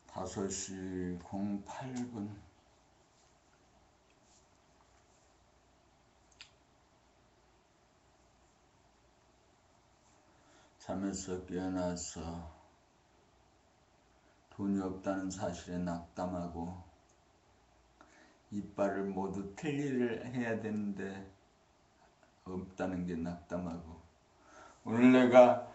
5시 08분. 잠에서 깨어나서 돈이 없다는 사실에 낙담하고 이빨을 모두 틀니를 해야 되는데 없다는 게 낙담하고, 오늘 내가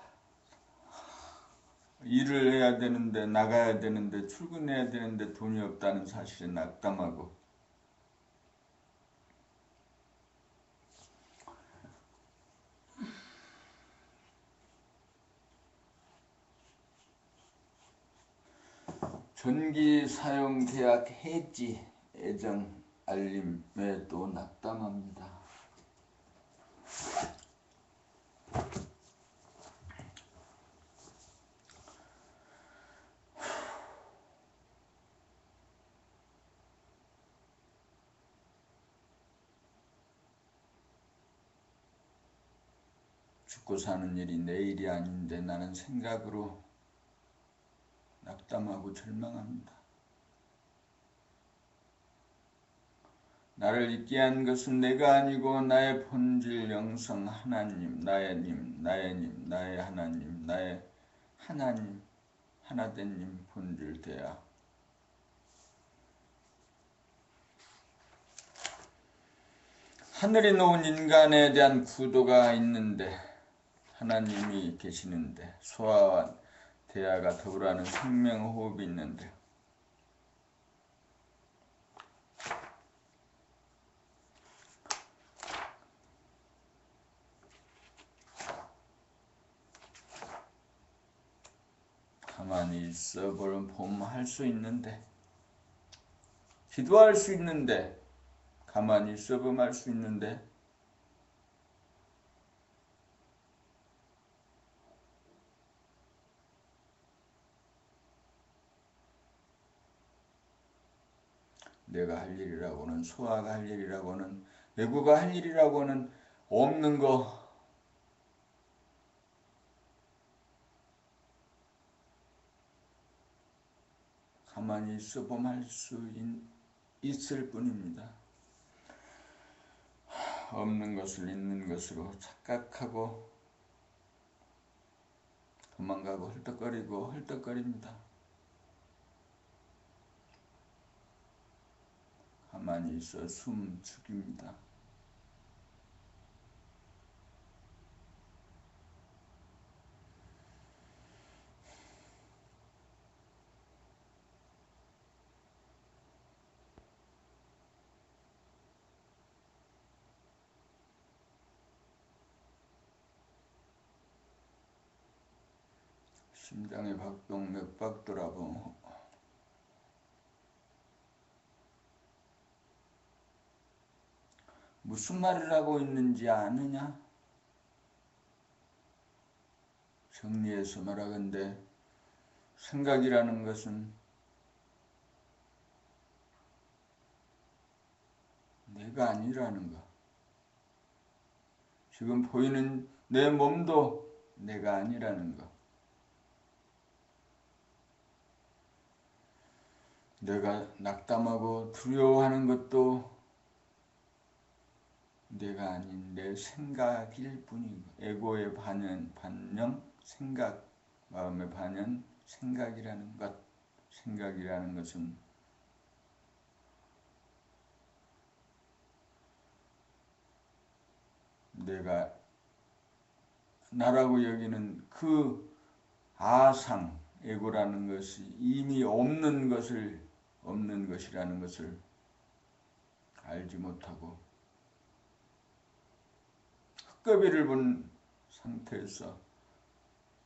일을 해야 되는데, 나가야 되는데, 출근해야 되는데 돈이 없다는 사실에 낙담하고, 전기 사용 계약 해지 애정 알림에 또 낙담합니다. 죽고 사는 일이 내 일이 아닌데 나는 생각으로 낙담하고 절망합니다. 나를 있게 한 것은 내가 아니고 나의 본질 영성 하나님, 나의 님, 나의 님, 나의 하나님, 나의 하나님, 하나된 님 본질 대야. 하늘에 놓은 인간에 대한 구도가 있는데, 하나님이 계시는데, 소아와 대야가 더불어하는 생명호흡이 있는데, 가만히 있어 보면 할 수 있는데, 기도할 수 있는데, 가만히 있어 보면 할 수 있는데, 내가 할 일이라고는, 소아가 할 일이라고는, 외구가 할 일이라고는 없는 거, 가만히 있어 보면 할 수 있을 뿐입니다. 없는 것을 있는 것으로 착각하고 도망가고 헐떡거립니다. 가만히 있어 숨 죽입니다. 심장의 박동 몇 박 돌아보고, 무슨 말을 하고 있는지 아느냐? 정리해서 말하건대 생각이라는 것은 내가 아니라는 거. 지금 보이는 내 몸도 내가 아니라는 거. 내가 낙담하고 두려워하는 것도 내가 아닌 내 생각일 뿐인 거. 에고의 반영, 생각, 마음의 반영, 생각이라는 것. 생각이라는 것은 내가 나라고 여기는 그 아상, 에고라는 것이 이미 없는 것이라는 것을 알지 못하고 흙거비를 본 상태에서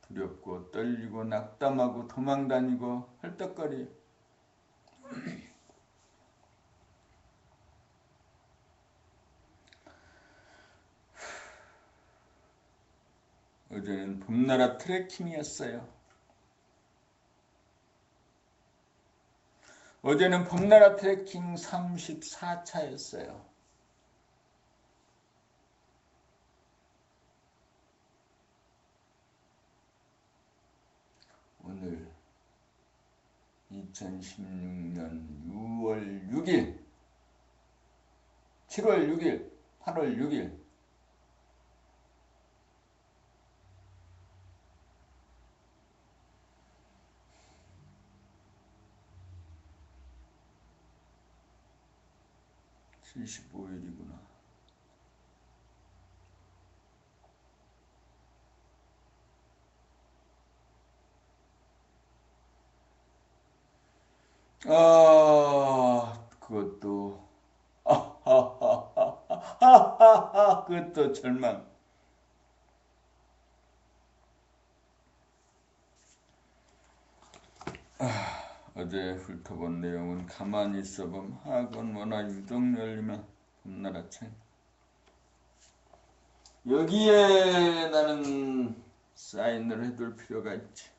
두렵고 떨리고 낙담하고 도망다니고 헐떡거리. 어제는 봄나라 트레킹이었어요. 어제는 봄나라 트레킹 34차였어요. 2016년 6월 6일, 7월 6일, 8월 6일. (75일이구나) 그것도 그것도 절망. 어제 훑어본 내용은 가만히 있어봄 하건 뭐나 유독 열리면 봄나라 책. 여기에 나는 사인을 해둘 필요가 있지.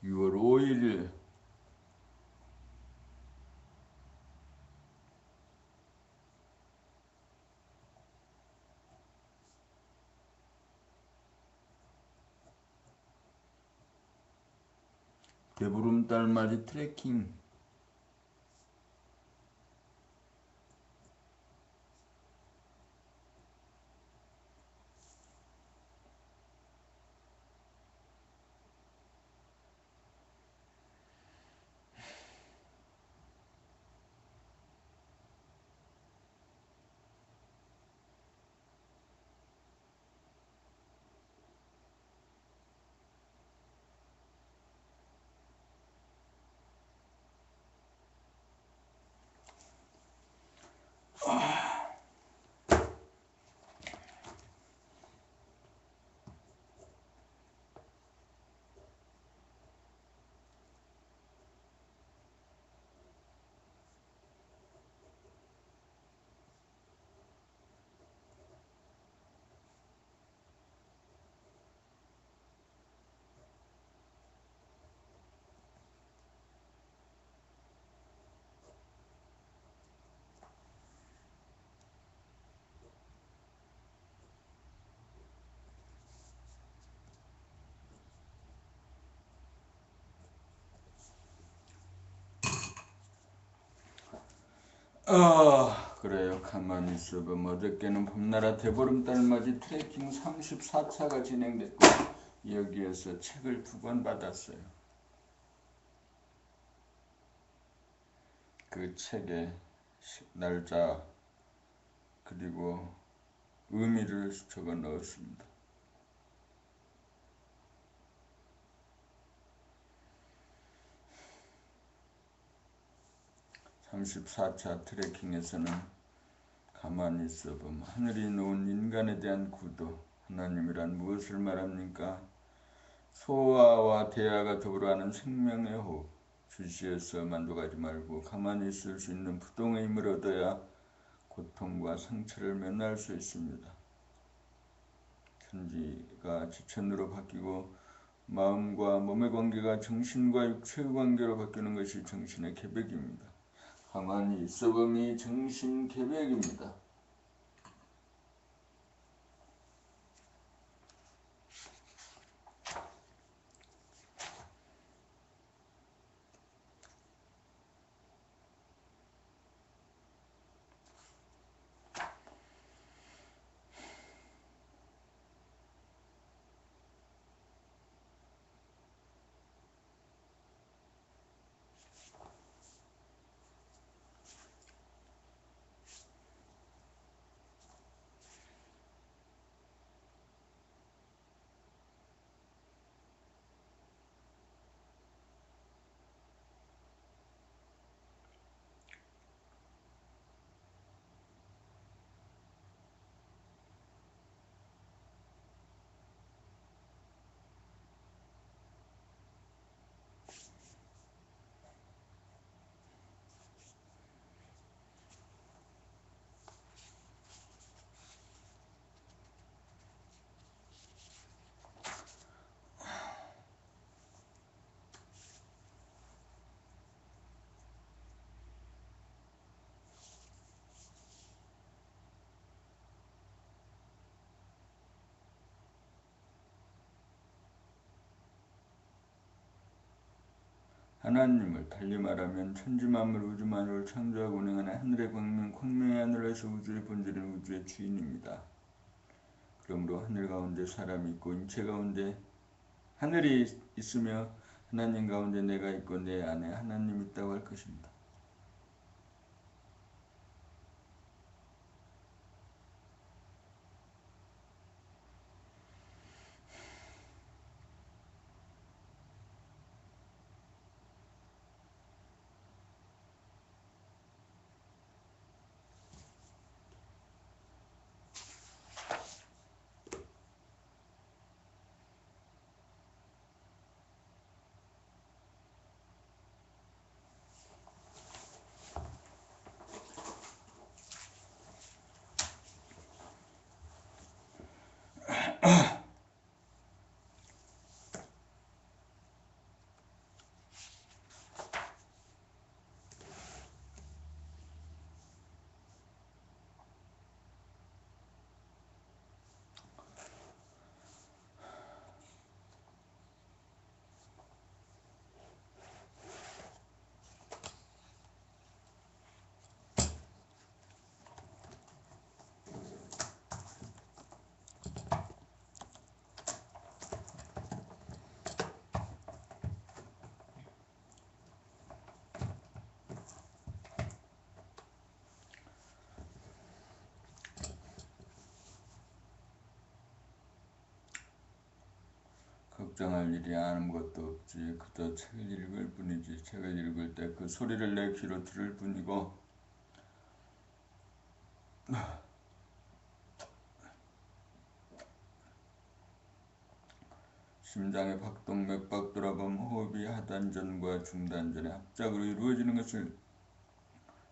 (6월 5일) 배부름달맞이 트레킹. 그래요. 가만히 있어봐. 어저께는 봄나라 대보름달맞이 트레킹 34차가 진행됐고 여기에서 책을 2권 받았어요. 그 책에 날짜 그리고 의미를 적어 넣었습니다. 34차 트레킹에서는 가만히 있어봄 하늘이 놓은 인간에 대한 구도. 하나님이란 무엇을 말합니까? 소아와 대아가 더불어하는 생명의 호흡. 주시에서 만족하지 말고 가만히 있을 수 있는 부동의 힘을 얻어야 고통과 상처를 면할 수 있습니다. 천지가 지천으로 바뀌고 마음과 몸의 관계가 정신과 육체의 관계로 바뀌는 것이 정신의 계백입니다. 가만히 있어봄이 정신 계백입니다. 하나님을 달리 말하면 천지만물 우주만물을 창조하고 운행하는 하늘의 광명 광명의 하늘에서 우주의 본질은 우주의 주인입니다. 그러므로 하늘 가운데 사람이 있고 인체 가운데 하늘이 있으며 하나님 가운데 내가 있고 내 안에 하나님이 있다고 할 것입니다. 걱정할 일이 아무것도 없지. 그저 책을 읽을 뿐이지. 책을 읽을 때 그 소리를 내 귀로 들을 뿐이고 심장의 박동, 맥박 돌아봄, 호흡이 하단전과 중단전의 합작으로 이루어지는 것을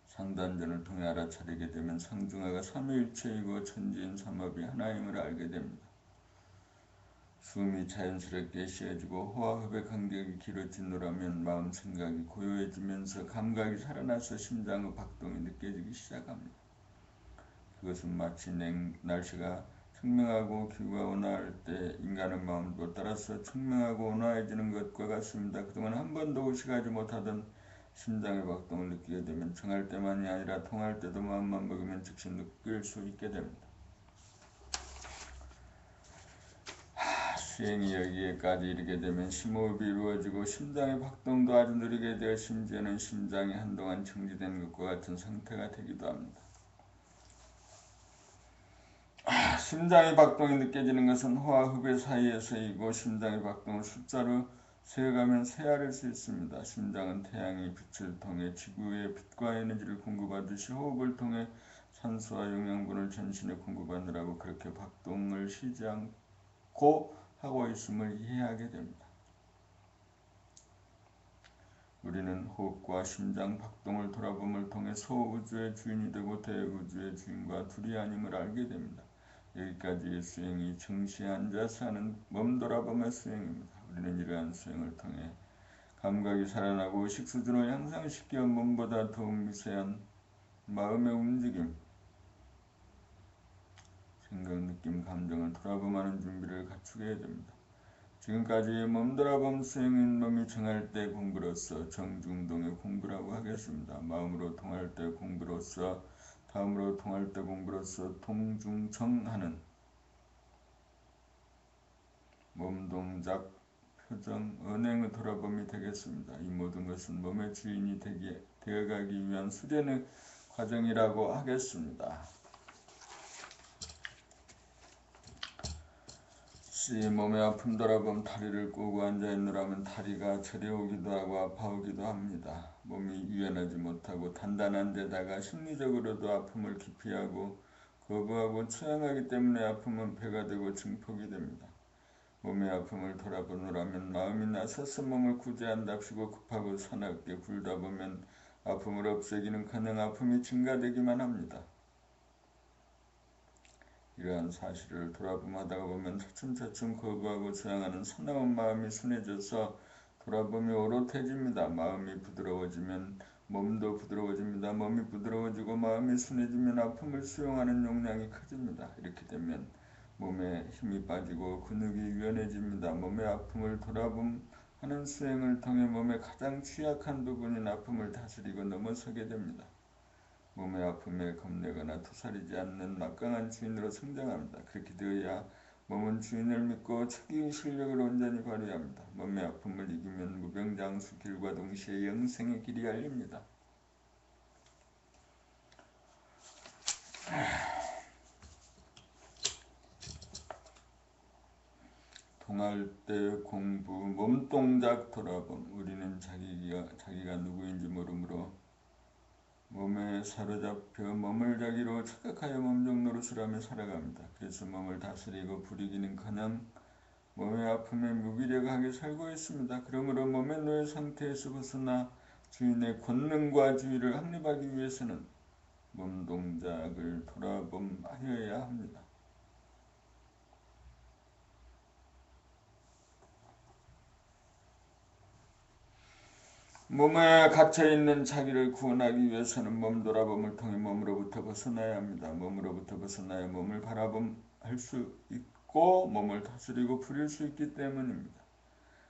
상단전을 통해 알아차리게 되면 상중하가 삼위일체이고 천지인 삼합이 하나임을 알게 됩니다. 숨이 자연스럽게 쉬어지고 호흡의 간격이 길어지노라면 마음 생각이 고요해지면서 감각이 살아나서 심장의 박동이 느껴지기 시작합니다. 그것은 마치 날씨가 청명하고 기후가 온화할 때 인간의 마음도 따라서 청명하고 온화해지는 것과 같습니다. 그동안 한 번도 의식하지 못하던 심장의 박동을 느끼게 되면 정할 때만이 아니라 통할 때도 마음만 먹으면 즉시 느낄 수 있게 됩니다. 수행이 여기에까지 이르게 되면 심호흡이 이루어지고 심장의 박동도 아주 느리게 되어 심지어는 심장이 한동안 정지된 것과 같은 상태가 되기도 합니다. 심장의 박동이 느껴지는 것은 호와 흡의 사이에서이고 심장의 박동을 숫자로 세어가면 세알을 수 있습니다. 심장은 태양이 빛을 통해 지구에 빛과 에너지를 공급하듯이 호흡을 통해 산소와 영양분을 전신에 공급하느라고 그렇게 박동을 쉬지 않고 하고 있음을 이해하게 됩니다. 우리는 호흡과 심장 박동을 돌아봄을 통해 소우주의 주인이 되고 대우주의 주인과 둘이 아님을 알게 됩니다. 여기까지의 수행이 정시에 앉아서 하는 몸돌아봄의 수행입니다. 우리는 이러한 수행을 통해 감각이 살아나고 의식 수준을 향상시켜 몸보다 더욱 미세한 마음의 움직임, 생각, 느낌, 감정을 돌아봄하는 준비를 갖추게 됩니다. 지금까지 몸돌아봄 수행인 몸이 정할 때 공부로서 정중동의 공부라고 하겠습니다. 마음으로 통할 때 공부로서, 다음으로 통할 때 공부로서 동중정하는 몸 동작, 표정, 언행의 돌아봄이 되겠습니다. 이 모든 것은 몸의 주인이 되어가기 위한 수련의 과정이라고 하겠습니다. 몸의 아픔 돌아봄 다리를 꼬고 앉아있노라면 다리가 저려오기도 하고 아파오기도 합니다. 몸이 유연하지 못하고 단단한 데다가 심리적으로도 아픔을 기피하고 거부하고 처형하기 때문에 아픔은 배가 되고 증폭이 됩니다. 몸의 아픔을 돌아보노라면 마음이 나서서 몸을 구제한답시고 급하고 사납게 굴다 보면 아픔을 없애기는 커녕 아픔이 증가되기만 합니다. 이러한 사실을 돌아봄하다가 보면 차츰차츰 거부하고 저항하는 사나운 마음이 순해져서 돌아봄이 오롯해집니다. 마음이 부드러워지면 몸도 부드러워집니다. 몸이 부드러워지고 마음이 순해지면 아픔을 수용하는 용량이 커집니다. 이렇게 되면 몸에 힘이 빠지고 근육이 유연해집니다. 몸의 아픔을 돌아봄하는 하는 수행을 통해 몸의 가장 취약한 부분인 아픔을 다스리고 넘어서게 됩니다. 몸의 아픔에 겁내거나 투사리지 않는 막강한 주인으로 성장합니다. 그렇게 되어야 몸은 주인을 믿고 자기 실력을 온전히 발휘합니다. 몸의 아픔을 이기면 무병장수 길과 동시에 영생의 길이 열립니다. 동할 때 공부, 몸동작 돌아봄. 우리는 자기가 누구인지 모르므로 몸에 사로잡혀 몸을 자기로 착각하여 몸종 노릇을 하며 살아갑니다. 그래서 몸을 다스리고 부리기는커녕 몸의 아픔에 무기력하게 살고 있습니다. 그러므로 몸의 노예 상태에서 벗어나 주인의 권능과 주의를 확립하기 위해서는 몸 동작을 돌아봄하여야 합니다. 몸에 갇혀있는 자기를 구원하기 위해서는 몸 돌아봄을 통해 몸으로부터 벗어나야 합니다. 몸으로부터 벗어나야 몸을 바라봄할 수 있고 몸을 다스리고 부릴 수 있기 때문입니다.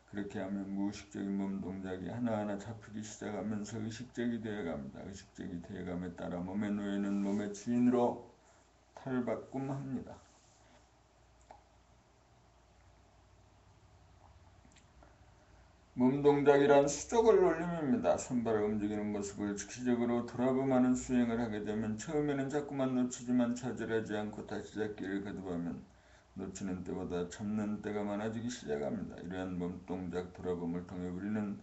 그렇게 하면 무의식적인 몸 동작이 하나하나 잡히기 시작하면서 의식적이 되어갑니다. 의식적이 되어감에 따라 몸의 노예는 몸의 주인으로 탈바꿈합니다. 몸 동작이란 수적을 놀림입니다. 손발을 움직이는 모습을 즉시적으로 돌아봄하는 수행을 하게 되면 처음에는 자꾸만 놓치지만 좌절하지 않고 다시 잡기를 거듭하면 놓치는 때보다 잡는 때가 많아지기 시작합니다. 이러한 몸 동작 돌아봄을 통해 우리는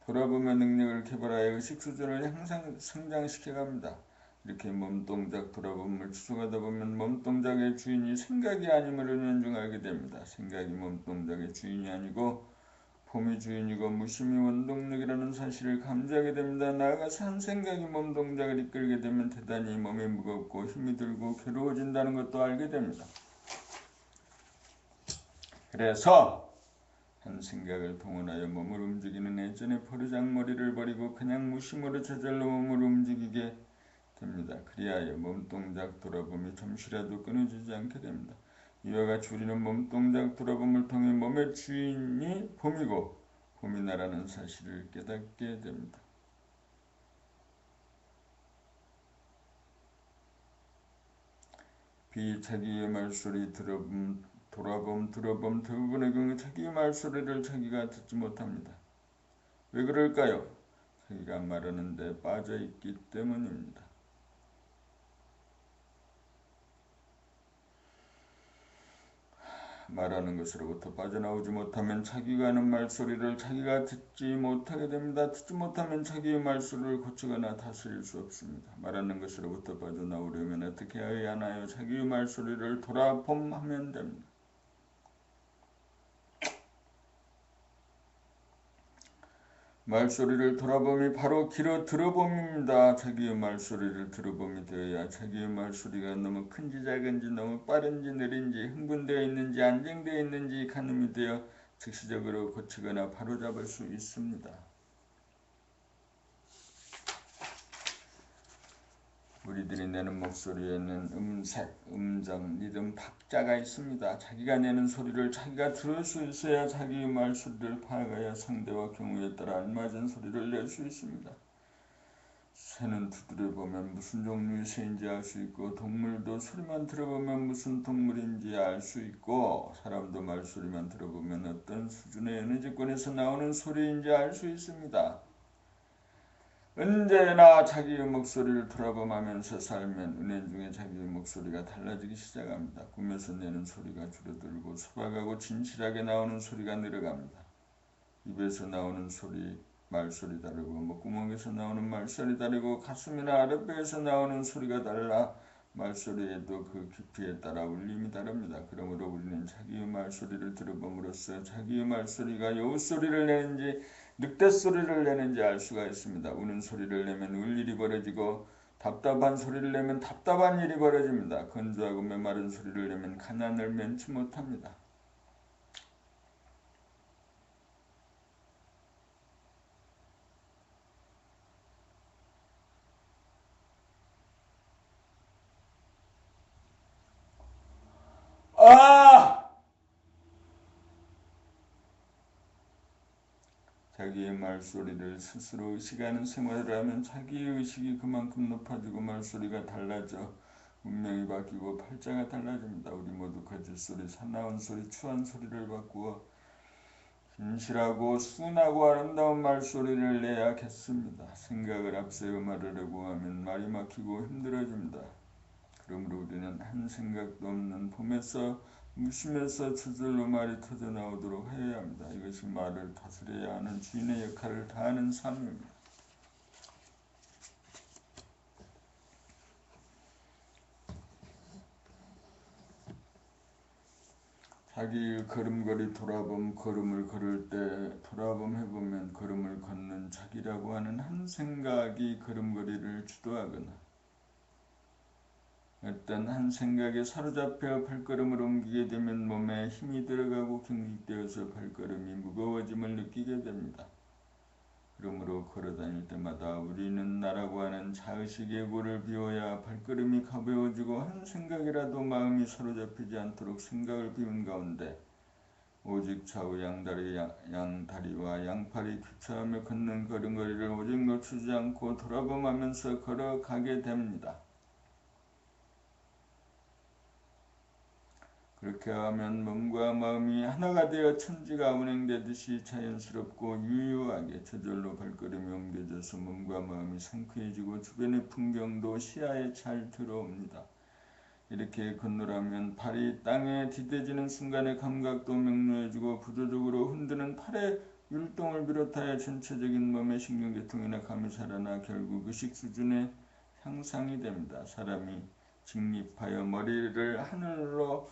돌아봄의 능력을 개발하여 의식 수준을 성장시켜갑니다. 이렇게 몸 동작 돌아봄을 추적하다 보면 몸 동작의 주인이 생각이 아님을 은연중 알게 됩니다. 생각이 몸 동작의 주인이 아니고 폼이 주인이고 무심히 원동력이라는 사실을 감지하게 됩니다. 나아가서 한 생각이 몸 동작을 이끌게 되면 대단히 몸이 무겁고 힘이 들고 괴로워진다는 것도 알게 됩니다. 그래서 한 생각을 동원하여 몸을 움직이는 예전의 버르장머리를 버리고 그냥 무심으로 저절로 몸을 움직이게 됩니다. 그리하여 몸동작 돌아봄이 잠시라도 끊어지지 않게 됩니다. 이와 같이 우리는 몸동작 돌아봄을 통해 몸의 주인이 봄이고 봄이 나라는 사실을 깨닫게 됩니다. 자기의 말소리 돌아봄 대부분의 경우 자기의 말소리를 자기가 듣지 못합니다. 왜 그럴까요? 자기가 말하는 데 빠져있기 때문입니다. 말하는 것으로부터 빠져나오지 못하면 자기가 하는 말소리를 자기가 듣지 못하게 됩니다. 듣지 못하면 자기의 말소리를 고치거나 다스릴 수 없습니다. 말하는 것으로부터 빠져나오려면 어떻게 해야 하나요? 자기의 말소리를 돌아봄하면 됩니다. 말소리를 돌아봄이 바로 귀로 들어봄입니다. 자기의 말소리를 들어봄이 되어야 자기의 말소리가 너무 큰지 작은지 너무 빠른지 느린지 흥분되어 있는지 안정되어 있는지 가늠이 되어 즉시적으로 고치거나 바로잡을 수 있습니다. 우리들이 내는 목소리에는 음색, 음정, 리듬, 박자가 있습니다. 자기가 내는 소리를 자기가 들을 수 있어야 자기의 말소리를 파악하여 상대와 경우에 따라 알맞은 소리를 낼 수 있습니다. 새는 두드려보면 무슨 종류의 새인지 알 수 있고 동물도 소리만 들어보면 무슨 동물인지 알 수 있고 사람도 말소리만 들어보면 어떤 수준의 에너지권에서 나오는 소리인지 알 수 있습니다. 언제나 자기의 목소리를 돌아봄하면서 살면 은연중에 자기의 목소리가 달라지기 시작합니다. 꿈에서 내는 소리가 줄어들고 소박하고 진실하게 나오는 소리가 늘어갑니다. 입에서 나오는 소리, 말소리 다르고 목구멍에서 나오는 말소리 다르고 가슴이나 아랫배에서 나오는 소리가 달라 말소리에도 그 깊이에 따라 울림이 다릅니다. 그러므로 우리는 자기의 말소리를 들어봄으로써 자기의 말소리가 여우소리를 내는지 늑대소리를 내는지 알 수가 있습니다. 우는 소리를 내면 울 일이 벌어지고 답답한 소리를 내면 답답한 일이 벌어집니다. 건조하고 메마른 소리를 내면 가난을 면치 못합니다. 자기의 말소리를 스스로 의식하는 생활을 하면 자기의 의식이 그만큼 높아지고 말소리가 달라져 운명이 바뀌고 팔자가 달라집니다. 우리 모두 거짓 소리, 사나운 소리, 추한 소리를 바꾸어 진실하고 순하고 아름다운 말소리를 내야겠습니다. 생각을 앞세워 말하려고 하면 말이 막히고 힘들어집니다. 그러므로 우리는 한 생각도 없는 봄에서 무심해서 저절로 말이 터져나오도록 해야 합니다. 이것이 말을 다스려야 하는 주인의 역할을 다하는 삶입니다. 자기 걸음걸이 돌아봄, 걸음을 걸을 때 돌아봄 해보면 걸음을 걷는 자기라고 하는 한 생각이 걸음걸이를 주도하거나 어떤 한 생각에 사로잡혀 발걸음을 옮기게 되면 몸에 힘이 들어가고 경직되어서 발걸음이 무거워짐을 느끼게 됩니다. 그러므로 걸어다닐 때마다 우리는 나라고 하는 자의식의 고를 비워야 발걸음이 가벼워지고 한 생각이라도 마음이 사로잡히지 않도록 생각을 비운 가운데 오직 좌우 양다리와 양팔이 교차하며 걷는 걸음걸이를 오직 놓치지 않고 돌아보면서 걸어가게 됩니다. 그렇게 하면 몸과 마음이 하나가 되어 천지가 운행되듯이 자연스럽고 유유하게 저절로 발걸음이 옮겨져서 몸과 마음이 상쾌해지고 주변의 풍경도 시야에 잘 들어옵니다. 이렇게 건너라면 발이 땅에 디뎌지는 순간의 감각도 명료해지고 부조적으로 흔드는 팔의 율동을 비롯하여 전체적인 몸의 신경계통이나 감이 살아나 결국 의식 수준의 향상이 됩니다. 사람이 직립하여 머리를 하늘로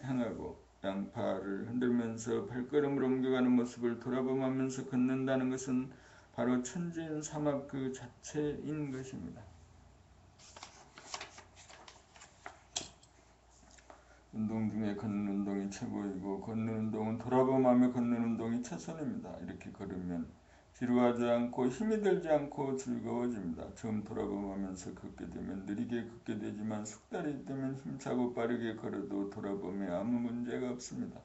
향하고 양팔을 흔들면서 발걸음을 옮겨가는 모습을 돌아보면서 걷는다는 것은 바로 천지인 삼합 그 자체인 것입니다. 운동 중에 걷는 운동이 최고이고 걷는 운동은 돌아보며 걷는 운동이 최선입니다. 이렇게 걸으면 지루하지 않고 힘이 들지 않고 즐거워집니다. 처음 돌아보면서 걷게 되면 느리게 걷게 되지만 숙달이 되면 힘차고 빠르게 걸어도 돌아보면 아무 문제가 없습니다.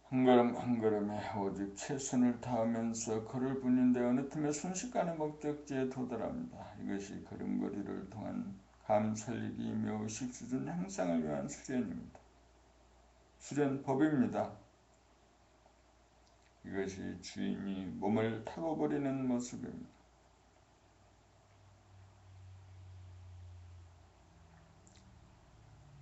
한 걸음 한 걸음에 오직 최선을 다하면서 걸을 뿐인데 어느 틈에 순식간에 목적지에 도달합니다. 이것이 걸음걸이를 통한 감 살리기이며 의식 수준 향상을 위한 수련입니다. 수련법입니다. 이것이 주인이 몸을 타고 버리는 모습입니다.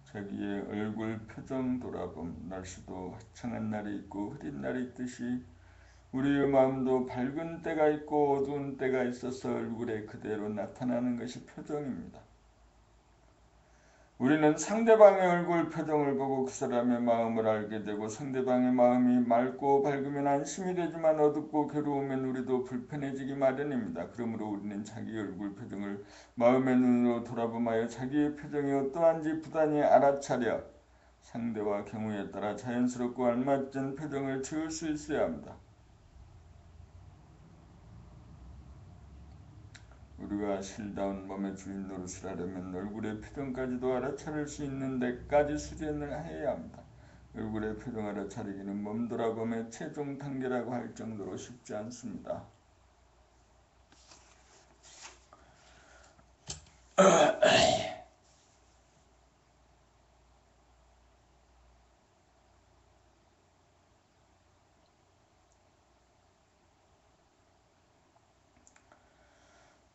자기의 얼굴 표정 돌아봄. 날씨도 화창한 날이 있고 흐린 날이 있듯이 우리의 마음도 밝은 때가 있고 어두운 때가 있어서 얼굴에 그대로 나타나는 것이 표정입니다. 우리는 상대방의 얼굴 표정을 보고 그 사람의 마음을 알게 되고 상대방의 마음이 맑고 밝으면 안심이 되지만 어둡고 괴로우면 우리도 불편해지기 마련입니다. 그러므로 우리는 자기 얼굴 표정을 마음의 눈으로 돌아보며 자기의 표정이 어떠한지 부단히 알아차려 상대와 경우에 따라 자연스럽고 알맞은 표정을 지을 수 있어야 합니다. 우리가 실다운 몸의 주인 노릇을 하려면 얼굴의 표정까지도 알아차릴 수 있는 데까지 수련을 해야 합니다. 얼굴의 표정 알아차리기는 몸 돌아봄의 최종 단계라고 할 정도로 쉽지 않습니다.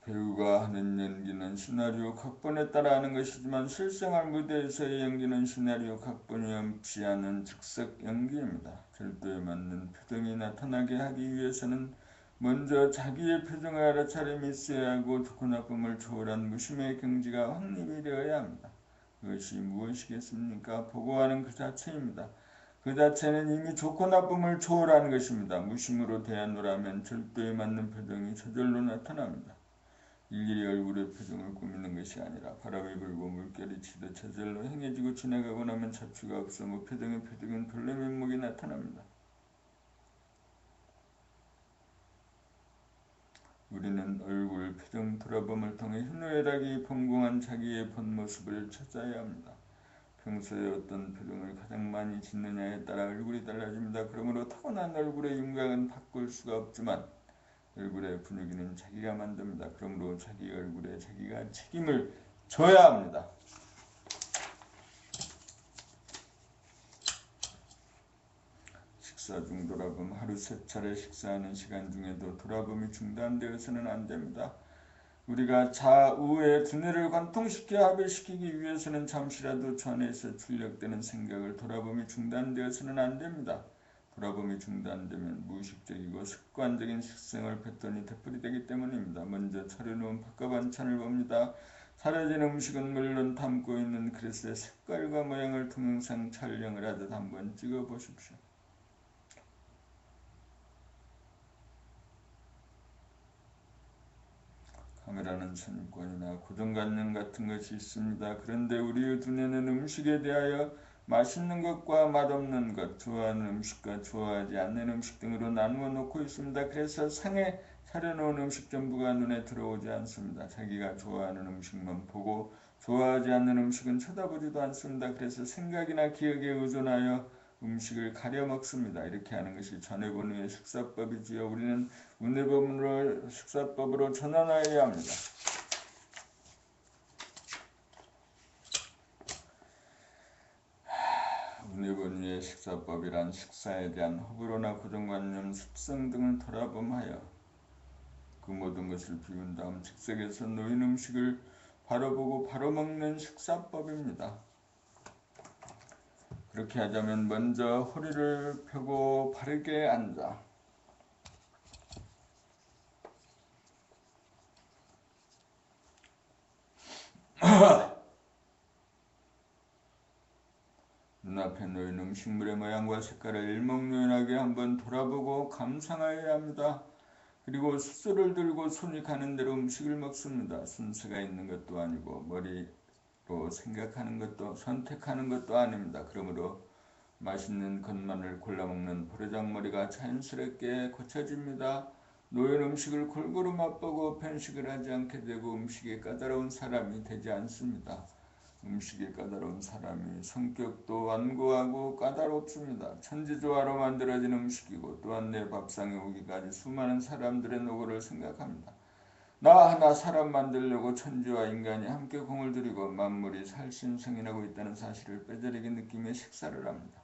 배우가 하는 연기는 시나리오 각본에 따라 하는 것이지만 실생활 무대에서의 연기는 시나리오 각본이 없지 않은 즉석 연기입니다. 절도에 맞는 표정이 나타나게 하기 위해서는 먼저 자기의 표정을 알아차림이 있어야 하고 좋고 나쁨을 초월한 무심의 경지가 확립이 되어야 합니다. 그것이 무엇이겠습니까? 보고하는 그 자체입니다. 그 자체는 이미 좋고 나쁨을 초월한 것입니다. 무심으로 대하노라면 절도에 맞는 표정이 저절로 나타납니다. 일일이 얼굴의 표정을 꾸미는 것이 아니라 바람이 불고 물결이 치듯 저절로 행해지고 지나가고 나면 자취가 없어 표정은 별로 면목이 나타납니다. 우리는 얼굴 표정 돌아봄을 통해 희노애락이 범공한 자기의 본 모습을 찾아야 합니다. 평소에 어떤 표정을 가장 많이 짓느냐에 따라 얼굴이 달라집니다. 그러므로 타고난 얼굴의 윤곽은 바꿀 수가 없지만 얼굴의 분위기는 자기가 만듭니다. 그러므로 자기 얼굴에 자기가 책임을 져야 합니다. 식사 중 돌아봄. 하루 3차례 식사하는 시간 중에도 돌아봄이 중단되어서는 안 됩니다. 우리가 좌우의 두뇌를 관통시켜 합의시키기 위해서는 잠시라도 전에서 출력되는 생각을 돌아봄이 중단되어서는 안 됩니다. 돌아봄이 중단되면 무의식적이고 습관적인 식생활 패턴이 되풀이되기 때문입니다. 먼저 차려놓은 밥과 반찬을 봅니다. 사라진 음식은 물론 담고 있는 그릇의 색깔과 모양을 동영상 촬영을 하듯 한번 찍어보십시오. 카메라는 선입관이나 고정관념 같은 것이 있습니다. 그런데 우리의 두뇌는 음식에 대하여 맛있는 것과 맛없는 것, 좋아하는 음식과 좋아하지 않는 음식 등으로 나누어 놓고 있습니다. 그래서 상에 차려놓은 음식 전부가 눈에 들어오지 않습니다. 자기가 좋아하는 음식만 보고 좋아하지 않는 음식은 쳐다보지도 않습니다. 그래서 생각이나 기억에 의존하여 음식을 가려 먹습니다. 이렇게 하는 것이 전해본의 식사법이지요. 우리는 운해본으로 식사법으로 전환하여야 합니다. 운해본의 식사법이란 식사에 대한 호불호나 고정관념, 습성 등을 돌아봄하여 그 모든 것을 비운 다음 즉석에서 놓인 음식을 바로 보고 바로 먹는 식사법입니다. 그렇게 하자면 먼저 허리를 펴고 바르게 앉아 눈앞에 놓인 음식물의 모양과 색깔을 일목요연하게 한번 돌아보고 감상하여야 합니다. 그리고 숫소를 들고 손이 가는 대로 음식을 먹습니다. 순서가 있는 것도 아니고 머리로 생각하는 것도 선택하는 것도 아닙니다. 그러므로 맛있는 것만을 골라먹는 버르장머리가 자연스럽게 고쳐집니다. 놓인 음식을 골고루 맛보고 편식을 하지 않게 되고 음식에 까다로운 사람이 되지 않습니다. 음식에 까다로운 사람이 성격도 완고하고 까다롭습니다. 천지조화로 만들어진 음식이고 또한 내 밥상에 오기까지 수많은 사람들의 노고를 생각합니다. 나 하나 사람 만들려고 천지와 인간이 함께 공을 들이고 만물이 살신성인하고 있다는 사실을 뼈저리게 느끼며 식사를 합니다.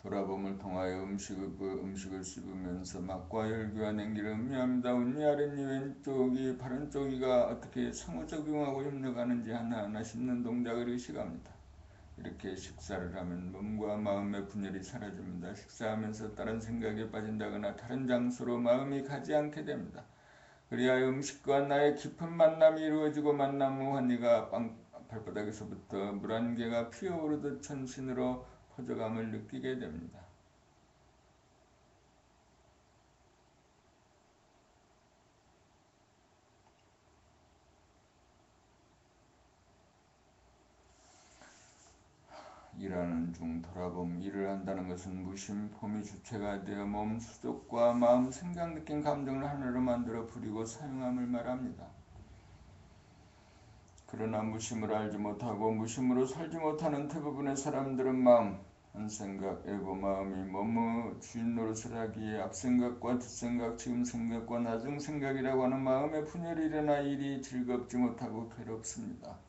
돌아봄을 통하여 음식을 씹으면서 맛과 혈기와 냉기를 음미합니다. 운미 아랫니 왼쪽이 바른쪽이가 어떻게 상호작용하고 협력하는지 하나하나 씹는 동작을 의식합니다. 이렇게 식사를 하면 몸과 마음의 분열이 사라집니다. 식사하면서 다른 생각에 빠진다거나 다른 장소로 마음이 가지 않게 됩니다. 그리하여 음식과 나의 깊은 만남이 이루어지고 만남 후 환희가 발바닥에서부터 물 한 개가 피어오르듯 전신으로 퍼져감을 느끼게 됩니다. 일하는 중 돌아봄. 일을 한다는 것은 무심, 폼이 주체가 되어 몸, 수족과 마음, 생각, 느낀 감정을 하나로 만들어 부리고 사용함을 말합니다. 그러나 무심을 알지 못하고 무심으로 살지 못하는 대부분의 사람들은 마음, 한생각, 에고 마음이 몸의 주인 노릇을 하기에 앞생각과 뒷생각, 지금생각과 나중생각이라고 하는 마음의 분열이 일어나 일이 즐겁지 못하고 괴롭습니다.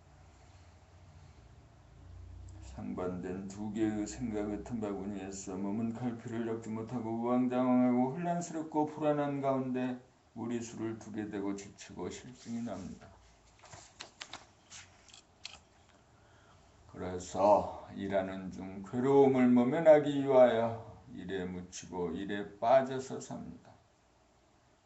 상반된 두 개의 생각의 틈바구니에서 몸은 갈피를 잡지 못하고 우왕좌왕하고 혼란스럽고 불안한 가운데 무리수를 두게 되고 지치고 실증이 납니다. 그래서 일하는 중 괴로움을 모면하기 위하여 일에 묻히고 일에 빠져서 삽니다.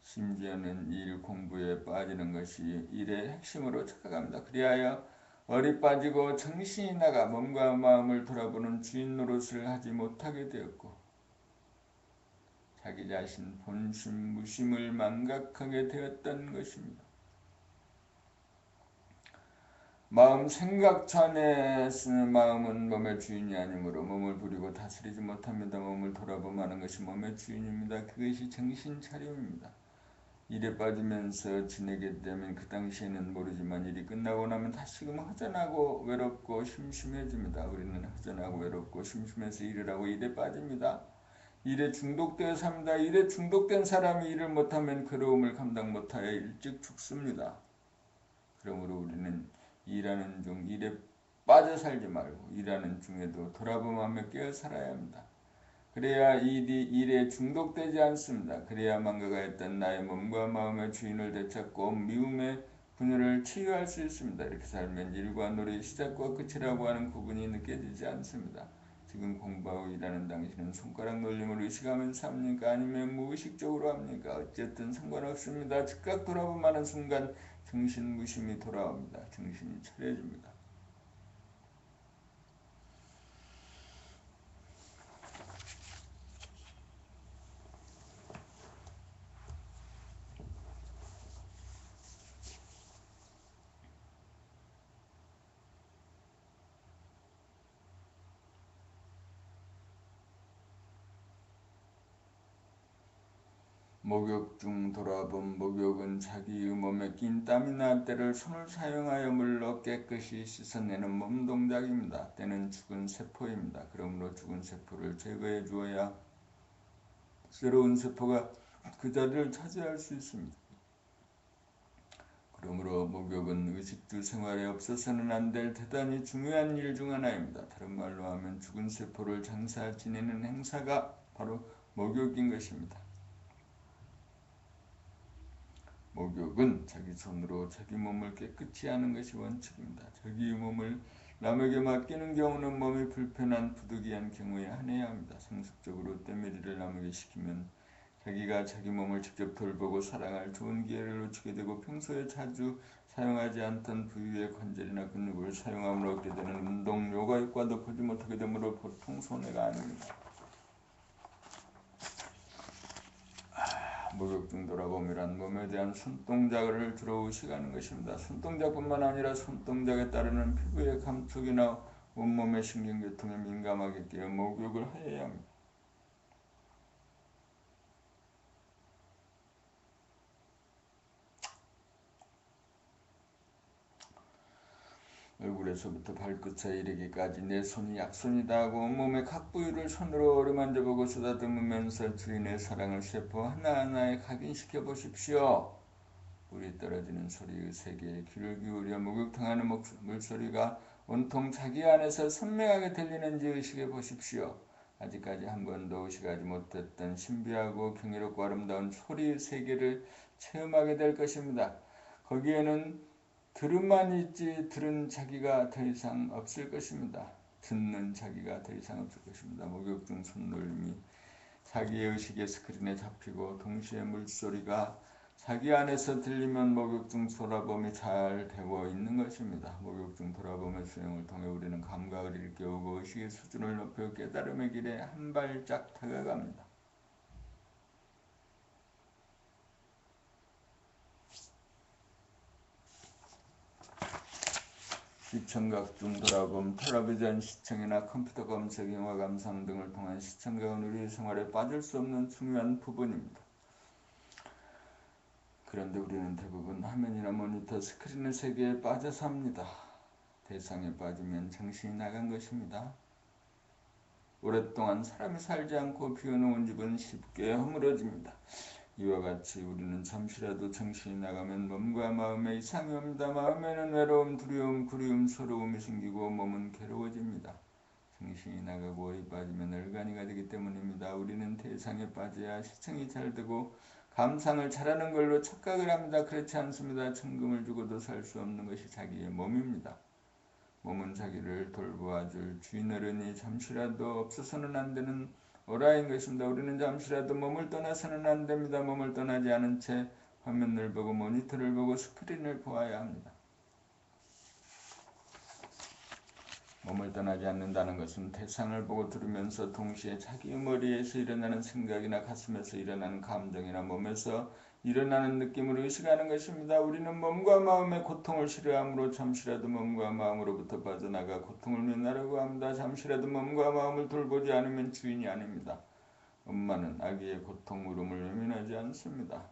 심지어는 일 공부에 빠지는 것이 일의 핵심으로 착각합니다. 그리하여 얼이 빠지고 정신이 나가 몸과 마음을 돌아보는 주인 노릇을 하지 못하게 되었고 자기 자신 본심 무심을 망각하게 되었던 것입니다. 마음 생각처 안에 쓰는 마음은 몸의 주인이 아니므로 몸을 부리고 다스리지 못합니다. 몸을 돌아보면 것이 몸의 주인입니다. 그것이 정신 차림입니다. 일에 빠지면서 지내게 되면 그 당시에는 모르지만 일이 끝나고 나면 다시금 허전하고 외롭고 심심해집니다. 우리는 허전하고 외롭고 심심해서 일을 하고 일에 빠집니다. 일에 중독되어 삽니다. 일에 중독된 사람이 일을 못하면 괴로움을 감당 못하여 일찍 죽습니다. 그러므로 우리는 일하는 중 일에 빠져 살지 말고 일하는 중에도 돌아보며 깨어 살아야 합니다. 그래야 일에 중독되지 않습니다. 그래야만 그가 했던 나의 몸과 마음의 주인을 되찾고 미움의 분열을 치유할 수 있습니다. 이렇게 살면 일과 놀이의 시작과 끝이라고 하는 구분이 느껴지지 않습니다. 지금 공부하고 일하는 당신은 손가락 놀림을 의식하면서 합니까? 아니면 무의식적으로 합니까? 어쨌든 상관없습니다. 즉각 돌아보면 순간 정신무심이 돌아옵니다. 정신이 차려집니다. 목욕 중 돌아본 목욕은 자기의 몸에 낀 땀이나 때를 손을 사용하여 물로 깨끗이 씻어내는 몸 동작입니다. 때는 죽은 세포입니다. 그러므로 죽은 세포를 제거해 주어야 새로운 세포가 그 자리를 차지할 수 있습니다. 그러므로 목욕은 의식주 생활에 없어서는 안 될 대단히 중요한 일 중 하나입니다. 다른 말로 하면 죽은 세포를 장사 지내는 행사가 바로 목욕인 것입니다. 목욕은 자기 손으로 자기 몸을 깨끗이 하는 것이 원칙입니다. 자기 몸을 남에게 맡기는 경우는 몸이 불편한 부득이한 경우에 한해야 합니다. 상습적으로 때밀이를 남에게 시키면 자기가 자기 몸을 직접 돌보고 사랑할 좋은 기회를 놓치게 되고 평소에 자주 사용하지 않던 부위의 관절이나 근육을 사용함으로 얻게 되는 운동, 요가 효과도 보지 못하게 되므로 보통 손해가 아닙니다. 목욕 중 돌아봄이란 몸에 대한 손동작을 주로 의식하는 것입니다. 손동작뿐만 아니라 손동작에 따르는 피부의 감촉이나 온몸의 신경계통에 민감하게 깨어 목욕을 하여야 합니다. 얼굴에서부터 발끝에 이르기까지 내 손이 약손이다 하고 온몸의 각 부위를 손으로 어루만져보고 쓰다듬으면서 주인의 사랑을 세포 하나하나에 각인시켜 보십시오. 물이 떨어지는 소리의 세계에 귀를 기울여 목욕탕하는 물소리가 온통 자기 안에서 선명하게 들리는지 의식해 보십시오. 아직까지 한 번도 의식하지 못했던 신비하고 경이롭고 아름다운 소리의 세계를 체험하게 될 것입니다. 거기에는 들음만 있지 들은 자기가 더 이상 없을 것입니다. 듣는 자기가 더 이상 없을 것입니다. 목욕 중 손놀림이 자기의 의식의 스크린에 잡히고 동시에 물소리가 자기 안에서 들리면 목욕 중 돌아봄이 잘 되고 있는 것입니다. 목욕 중 돌아봄의 수행을 통해 우리는 감각을 일깨우고 의식의 수준을 높여 깨달음의 길에 한 발짝 다가갑니다. 시청각 중 돌아봄, 텔레비전 시청이나 컴퓨터 검색, 영화 감상 등을 통한 시청각은 우리 생활에 빠질 수 없는 중요한 부분입니다. 그런데 우리는 대부분 화면이나 모니터, 스크린의 세계에 빠져 삽니다. 대상에 빠지면 정신이 나간 것입니다. 오랫동안 사람이 살지 않고 비워놓은 집은 쉽게 허물어집니다. 이와 같이 우리는 잠시라도 정신이 나가면 몸과 마음에 이상이 옵니다. 마음에는 외로움, 두려움, 그리움, 서러움이 생기고 몸은 괴로워집니다. 정신이 나가고 어디 빠지면 얼간이가 되기 때문입니다. 우리는 대상에 빠져야 시청이 잘 되고 감상을 잘하는 걸로 착각을 합니다. 그렇지 않습니다. 천금을 주고도 살 수 없는 것이 자기의 몸입니다. 몸은 자기를 돌보아줄 주인어른이 잠시라도 없어서는 안 되는 오라인 것입니다. 우리는 잠시라도 몸을 떠나서는 안 됩니다. 몸을 떠나지 않은 채 화면을 보고 모니터를 보고 스크린을 보아야 합니다. 몸을 떠나지 않는다는 것은 대상을 보고 들으면서 동시에 자기 머리에서 일어나는 생각이나 가슴에서 일어나는 감정이나 몸에서 일어나는 느낌으로 의식하는 것입니다. 우리는 몸과 마음의 고통을 싫어하므로 잠시라도 몸과 마음으로부터 빠져나가 고통을 면하려고 합니다. 잠시라도 몸과 마음을 돌보지 않으면 주인이 아닙니다. 엄마는 아기의 고통, 울음을 외면하지 않습니다.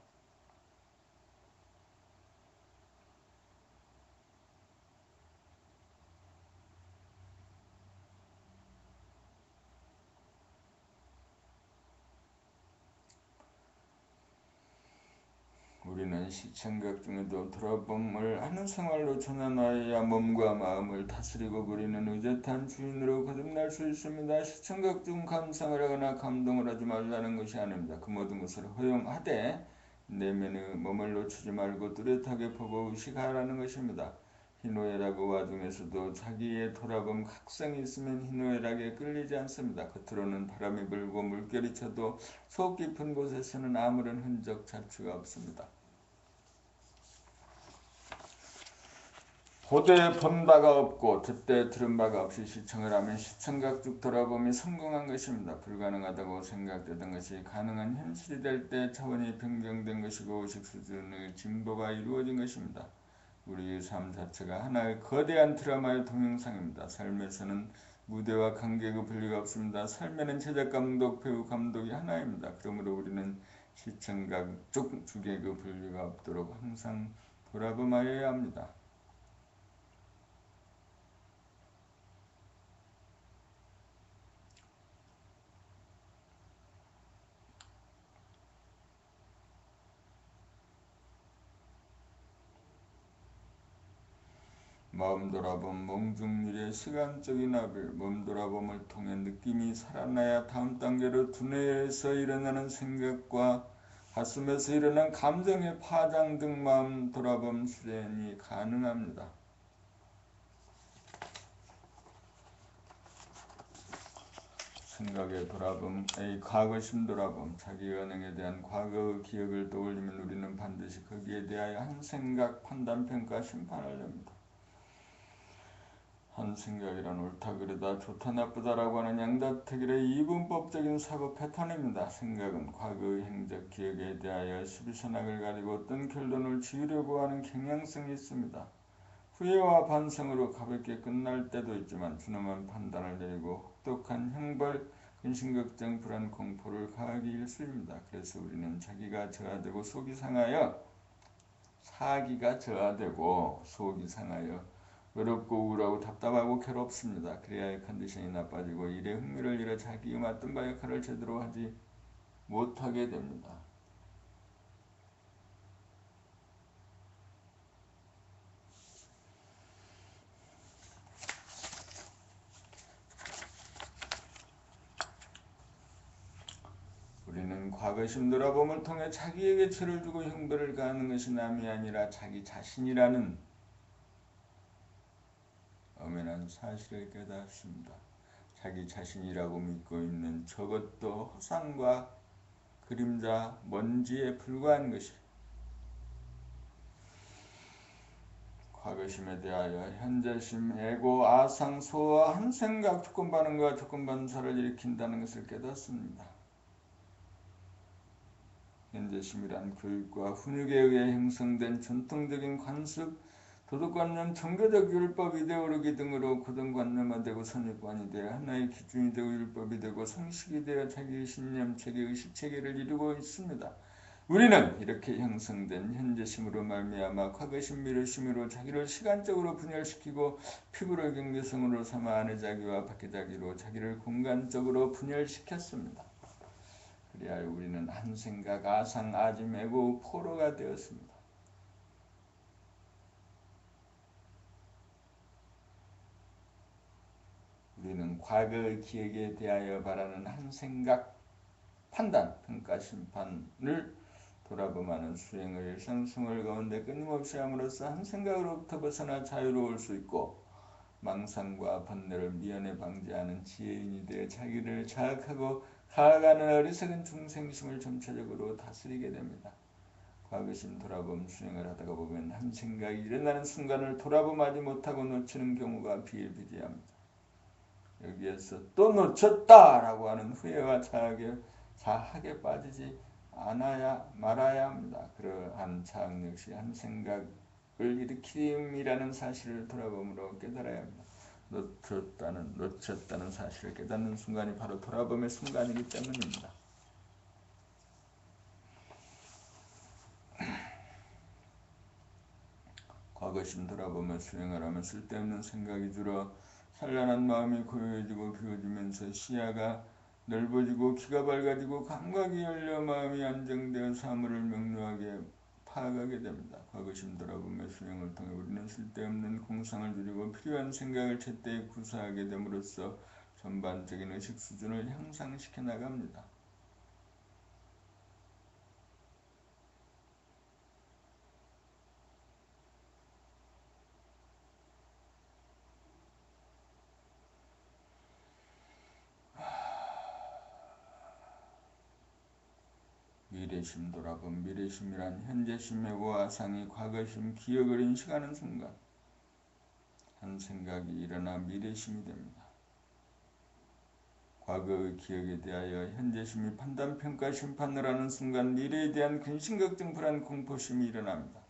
우리는 시청각 중에도 돌아봄을 하는 생활로 전환하여야 몸과 마음을 다스리고 부리는 의젓한 주인으로 거듭날 수 있습니다. 시청각 중 감상을 하거나 감동을 하지 말라는 것이 아닙니다. 그 모든 것을 허용하되 내면에 몸을 놓치지 말고 뚜렷하게 보고 의식하라는 것입니다. 희노애락 와중에서도 자기의 돌아봄 각성이 있으면 희노애락에 끌리지 않습니다. 겉으로는 바람이 불고 물결이 쳐도 속 깊은 곳에서는 아무런 흔적 자취가 없습니다. 보되 본 바가 없고 듣되 들은 바가 없이 시청을 하면 시청각적 돌아봄이 성공한 것입니다. 불가능하다고 생각되던 것이 가능한 현실이 될 때 차원이 변경된 것이고 의식 수준의 진보가 이루어진 것입니다. 우리의 삶 자체가 하나의 거대한 드라마의 동영상입니다. 삶에서는 무대와 관객의 분리가 없습니다. 삶에는 제작, 감독, 배우, 감독이 하나입니다. 그러므로 우리는 시청각 쪽 주객의 분리가 없도록 항상 돌아봄하여야 합니다. 마음 돌아봄, 몽중률의 시간적인 합일, 몸 돌아봄을 통해 느낌이 살아나야 다음 단계로 두뇌에서 일어나는 생각과 가슴에서 일어난 감정의 파장 등 마음 돌아봄 수련이 가능합니다. 생각의 돌아봄, 과거심 돌아봄, 자기 언행에 대한 과거의 기억을 떠올리면 우리는 반드시 거기에 대하여 한 생각, 판단, 평가, 심판을 냅니다. 한 생각이란 옳다 그르다 좋다 나쁘다라고 하는 양다택일의 이분법적인 사고 패턴입니다. 생각은 과거의 행적 기억에 대하여 시비선악을 가리고 어떤 결론을 지으려고 하는 경향성이 있습니다. 후회와 반성으로 가볍게 끝날 때도 있지만 준엄한 판단을 내리고 혹독한 형벌, 근심걱정, 불안, 공포를 가하기 일쑤입니다. 그래서 우리는 사기가 저하되고 속이 상하여 외롭고 우울하고 답답하고 괴롭습니다. 그래야 컨디션이 나빠지고 일에 흥미를 잃어 자기가 맡은 바 역할을 제대로 하지 못하게 됩니다. 우리는 과거심 돌아봄을 통해 자기에게 죄를 주고 형벌을 가하는 것이 남이 아니라 자기 자신이라는 엄연한 사실을 깨닫습니다. 자기 자신이라고 믿고 있는 저것도 허상과 그림자, 먼지에 불과한 것이 과거심에 대하여 현재심, 에고, 아상, 소와 한 생각, 조건 반응과 조건 반사를 일으킨다는 것을 깨닫습니다. 현재심이란 교육과 훈육에 의해 형성된 전통적인 관습, 도덕관념, 종교적 율법, 이데올로기 등으로 고정관념화되고 선입관이 되어 하나의 기준이 되고 율법이 되고 상식이 되어 자기의 신념, 체계, 의식체계를 이루고 있습니다. 우리는 이렇게 형성된 현재심으로 말미암아 과거심, 미래심으로 자기를 시간적으로 분열시키고 피부를 경계성으로 삼아 안의 자기와 밖의 자기로 자기를 공간적으로 분열시켰습니다. 그래야 우리는 한 생각, 아상, 아짐, 에고, 포로가 되었습니다. 우리는 과거의 기억에 대하여 바라는 한 생각, 판단, 평가, 심판을 돌아보면 수행의 일상생활 가운데 끊임없이 함으로써 한 생각으로부터 벗어나 자유로울 수 있고 망상과 번뇌를 미연에 방지하는 지혜인이 되어 자기를 자학하고 가아가는 어리석은 중생심을 점차적으로 다스리게 됩니다. 과거심 돌아봄 수행을 하다가 보면 한 생각이 일어나는 순간을 돌아봄하지 못하고 놓치는 경우가 비일비재합니다. 여기에서 또 놓쳤다라고 하는 후회와 자학에 빠지지 않아야 말아야 합니다. 그러한 자학 역시 한 생각을 일으킴이라는 사실을 돌아봄으로 깨달아야 합니다. 놓쳤다는 사실을 깨닫는 순간이 바로 돌아봄의 순간이기 때문입니다. 과거심 돌아보며 수행을 하면 쓸데없는 생각이 줄어 산란한 마음이 고요해지고 비워지면서 시야가 넓어지고 귀가 밝아지고 감각이 열려 마음이 안정되어 사물을 명료하게 파악하게 됩니다. 과거심 돌아보며 수행을 통해 우리는 쓸데없는 공상을 줄이고 필요한 생각을 제때 구사하게 됨으로써 전반적인 의식 수준을 향상시켜 나갑니다. 미래심 돌아봄. 미래심이란 현재심이고 아상이 과거심 기억을 인식하는 순간 한 생각이 일어나 미래심이 됩니다. 과거의 기억에 대하여 현재심이 판단, 평가, 심판을 하는 순간 미래에 대한 근심, 걱정, 불안, 공포심이 일어납니다.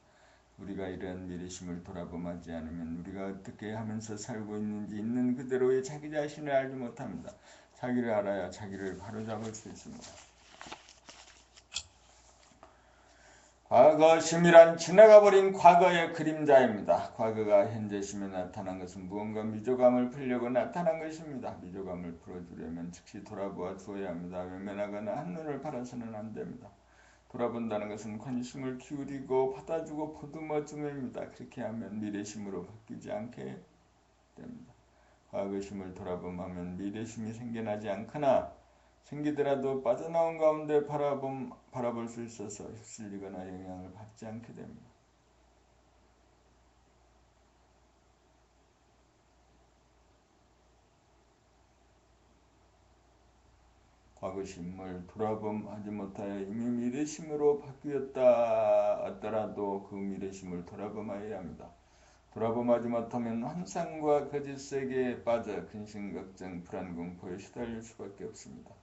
우리가 이러한 미래심을 돌아봄하지 않으면 우리가 어떻게 하면서 살고 있는지 있는 그대로의 자기 자신을 알지 못합니다. 자기를 알아야 자기를 바로잡을 수 있습니다. 과거심이란 지나가버린 과거의 그림자입니다. 과거가 현재심에 나타난 것은 무언가 미조감을 풀려고 나타난 것입니다. 미조감을 풀어주려면 즉시 돌아보아 주어야 합니다. 외면하거나 한눈을 팔아서는 안 됩니다. 돌아본다는 것은 관심을 기울이고 받아주고 보듬어줌입니다. 그렇게 하면 미래심으로 바뀌지 않게 됩니다. 과거심을 돌아봄하면 미래심이 생겨나지 않거나 생기더라도 빠져나온 가운데 바라볼 수 있어서 휩쓸리거나 영향을 받지 않게 됩니다. 과거심을 돌아봄하지 못하여 이미 미래심으로 바뀌었다 하더라도 그 미래심을 돌아봄하여야 합니다. 돌아봄하지 못하면 환상과 거짓 세계에 빠져 근심, 걱정, 불안, 공포에 시달릴 수밖에 없습니다.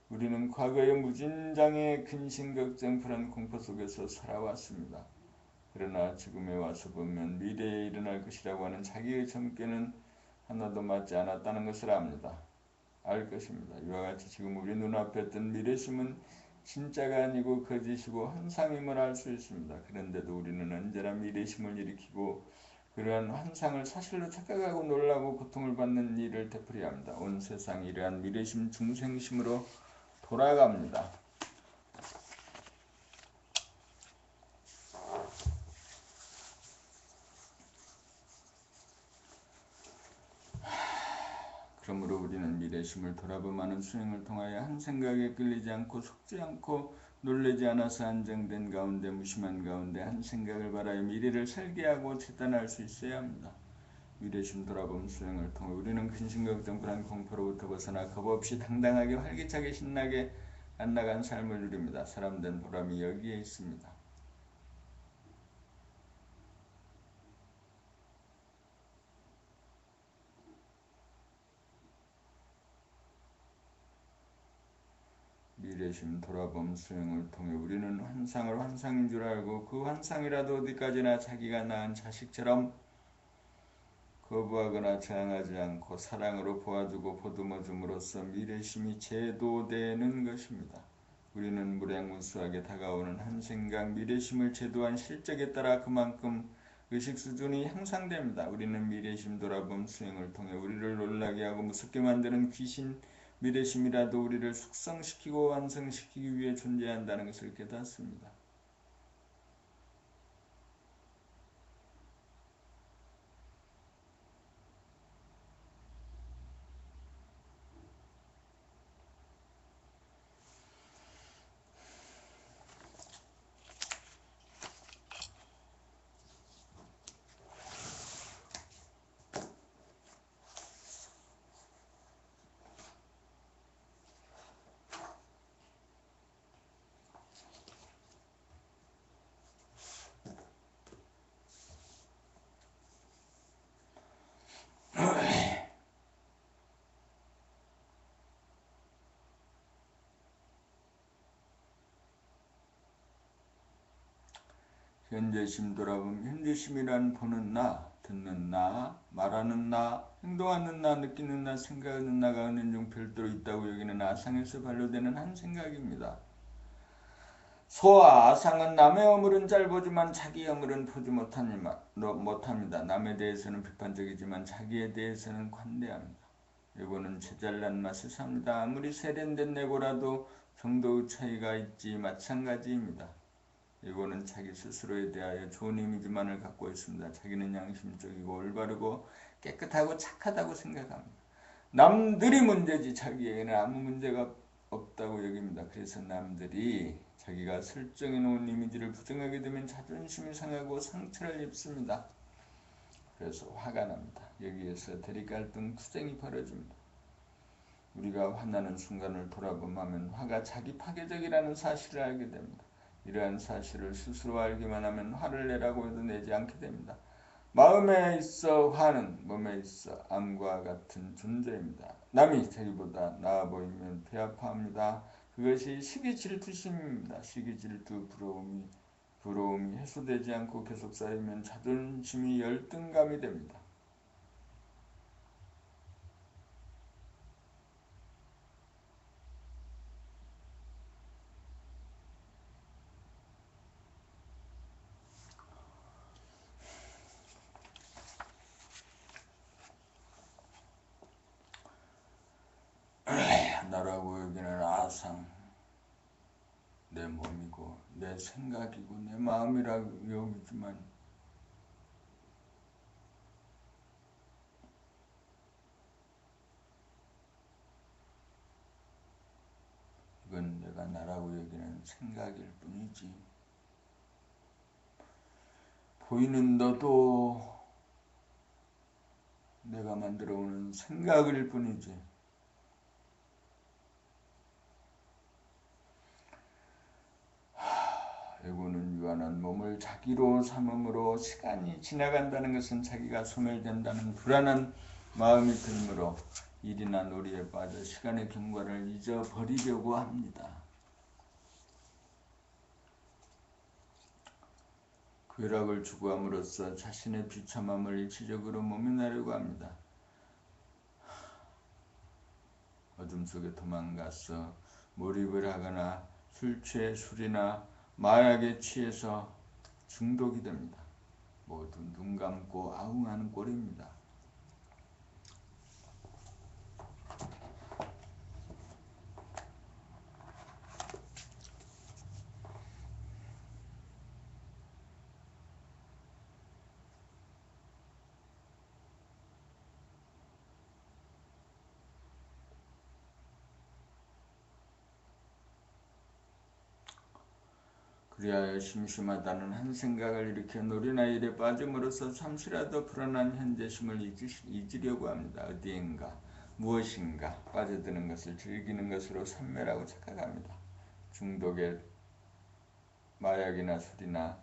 우리는 과거의 무진장의 근심, 걱정, 불안, 공포 속에서 살아왔습니다. 그러나 지금에 와서 보면 미래에 일어날 것이라고 하는 자기의 점괘는 하나도 맞지 않았다는 것을 압니다. 알 것입니다. 이와 같이 지금 우리 눈앞에 뜬 미래심은 진짜가 아니고 거짓이고 환상임을 알 수 있습니다. 그런데도 우리는 언제나 미래심을 일으키고 그러한 환상을 사실로 착각하고 놀라고 고통을 받는 일을 되풀이합니다. 온 세상이 이러한 미래심 중생심으로 돌아갑니다. 그러므로 우리는 미래심을 돌아봄하는 수행을 통하여 한 생각에 끌리지 않고 속지 않고 놀라지 않아서 안정된 가운데 무심한 가운데 한 생각을 바라여 미래를 설계하고 재단할 수 있어야 합니다. 미래심 돌아봄 수행을 통해 우리는 근심, 걱정, 불안, 공포로부터 벗어나 겁 없이 당당하게 활기차게 신나게 안락한 삶을 누립니다. 사람된 보람이 여기에 있습니다. 미래심 돌아봄 수행을 통해 우리는 환상을 환상인 줄 알고 그 환상이라도 어디까지나 자기가 낳은 자식처럼 거부하거나 저항하지 않고 사랑으로 보아주고 보듬어줌으로써 미래심이 제도되는 것입니다. 우리는 무량무수하게 다가오는 한 생각 미래심을 제도한 실적에 따라 그만큼 의식 수준이 향상됩니다. 우리는 미래심 돌아봄 수행을 통해 우리를 놀라게 하고 무섭게 만드는 귀신 미래심이라도 우리를 숙성시키고 완성시키기 위해 존재한다는 것을 깨닫습니다. 현재심 돌아보면 현재심이란 보는 나, 듣는 나, 말하는 나, 행동하는 나, 느끼는 나, 생각하는 나가 은연중 별도로 있다고 여기는 아상에서 반려되는 한 생각입니다. 소와 아상은 남의 허물은 잘 보지만 자기 허물은 보지 못합니다. 남에 대해서는 비판적이지만 자기에 대해서는 관대합니다. 요거는 제잘난 맛을 삽니다. 아무리 세련된 내고라도 정도의 차이가 있지 마찬가지입니다. 이거는 자기 스스로에 대하여 좋은 이미지만을 갖고 있습니다. 자기는 양심적이고 올바르고 깨끗하고 착하다고 생각합니다. 남들이 문제지 자기에게는 아무 문제가 없다고 여깁니다. 그래서 남들이 자기가 설정해 놓은 이미지를 부정하게 되면 자존심이 상하고 상처를 입습니다. 그래서 화가 납니다. 여기에서 대립갈등, 투쟁이 벌어집니다. 우리가 화나는 순간을 돌아보면 화가 자기 파괴적이라는 사실을 알게 됩니다. 이러한 사실을 스스로 알기만 하면 화를 내라고 해도 내지 않게 됩니다. 마음에 있어 화는 몸에 있어 암과 같은 존재입니다. 남이 자기보다 나아 보이면 배 아파합니다. 그것이 시기 질투심입니다. 시기 질투 부러움이 해소되지 않고 계속 쌓이면 자존심이 열등감이 됩니다. 나라고 여기는 아상, 내 몸이고 내 생각이고 내 마음이라고 여기지만 이건 내가 나라고 여기는 생각일 뿐이지. 보이는 너도 내가 만들어 오는 생각일 뿐이지. 에고는 유한한 몸을 자기로 삼음으로 시간이 지나간다는 것은 자기가 소멸된다는 불안한 마음이 들므로 일이나 놀이에 빠져 시간의 경과를 잊어버리려고 합니다. 쾌락을 추구함으로써 자신의 비참함을 일시적으로 모면하려고 합니다. 어둠 속에 도망가서 몰입을 하거나 술 취해 술이나 마약에 취해서 중독이 됩니다. 모두 눈 감고 아웅하는 꼴입니다. 그리하여 심심하다는 한 생각을 일으켜 놀이나 일에 빠짐으로써 잠시라도 불안한 현재심을 잊으려고 합니다. 어디인가 무엇인가 빠져드는 것을 즐기는 것으로 산매라고 착각합니다. 중독에 마약이나 술이나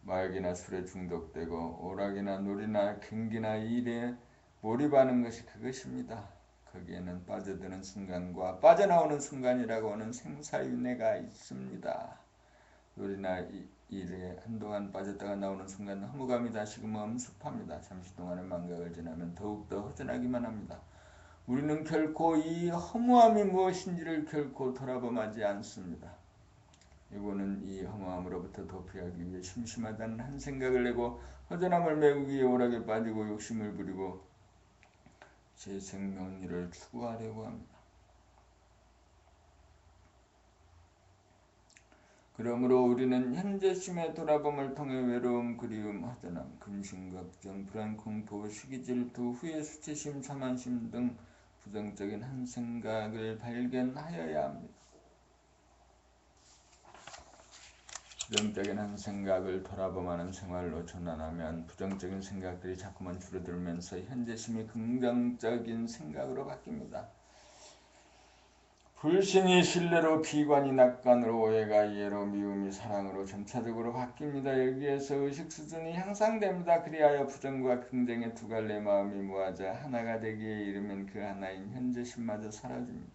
마약이나 술에 중독되고 오락이나 놀이나 경기나 일에 몰입하는 것이 그것입니다. 거기에는 빠져드는 순간과 빠져나오는 순간이라고 하는 생사윤회가 있습니다. 놀이나 일에 한동안 빠졌다가 나오는 순간 허무감이 다시금 엄습합니다. 잠시 동안의 망각을 지나면 더욱더 허전하기만 합니다. 우리는 결코 이 허무함이 무엇인지를 결코 돌아보지 않습니다. 이거는 이 허무함으로부터 도피하기 위해 심심하다는 한 생각을 내고 허전함을 메우기 위해 오락에 빠지고 욕심을 부리고 제 생명리를 추구하려고 합니다. 그러므로 우리는 현재심의 돌아봄을 통해 외로움, 그리움, 허전함, 근심, 걱정, 불안, 공포, 시기, 질투, 후회, 수치심, 자만심 등 부정적인 한 생각을 발견하여야 합니다. 부정적인 한 생각을 돌아봄하는 생활로 전환하면 부정적인 생각들이 자꾸만 줄어들면서 현재심이 긍정적인 생각으로 바뀝니다. 불신이 신뢰로, 비관이 낙관으로, 오해가 이해로, 미움이 사랑으로 점차적으로 바뀝니다. 여기에서 의식 수준이 향상됩니다. 그리하여 부정과 긍정의 두 갈래 마음이 모아져 하나가 되기에 이르면 그 하나인 현재심마저 사라집니다.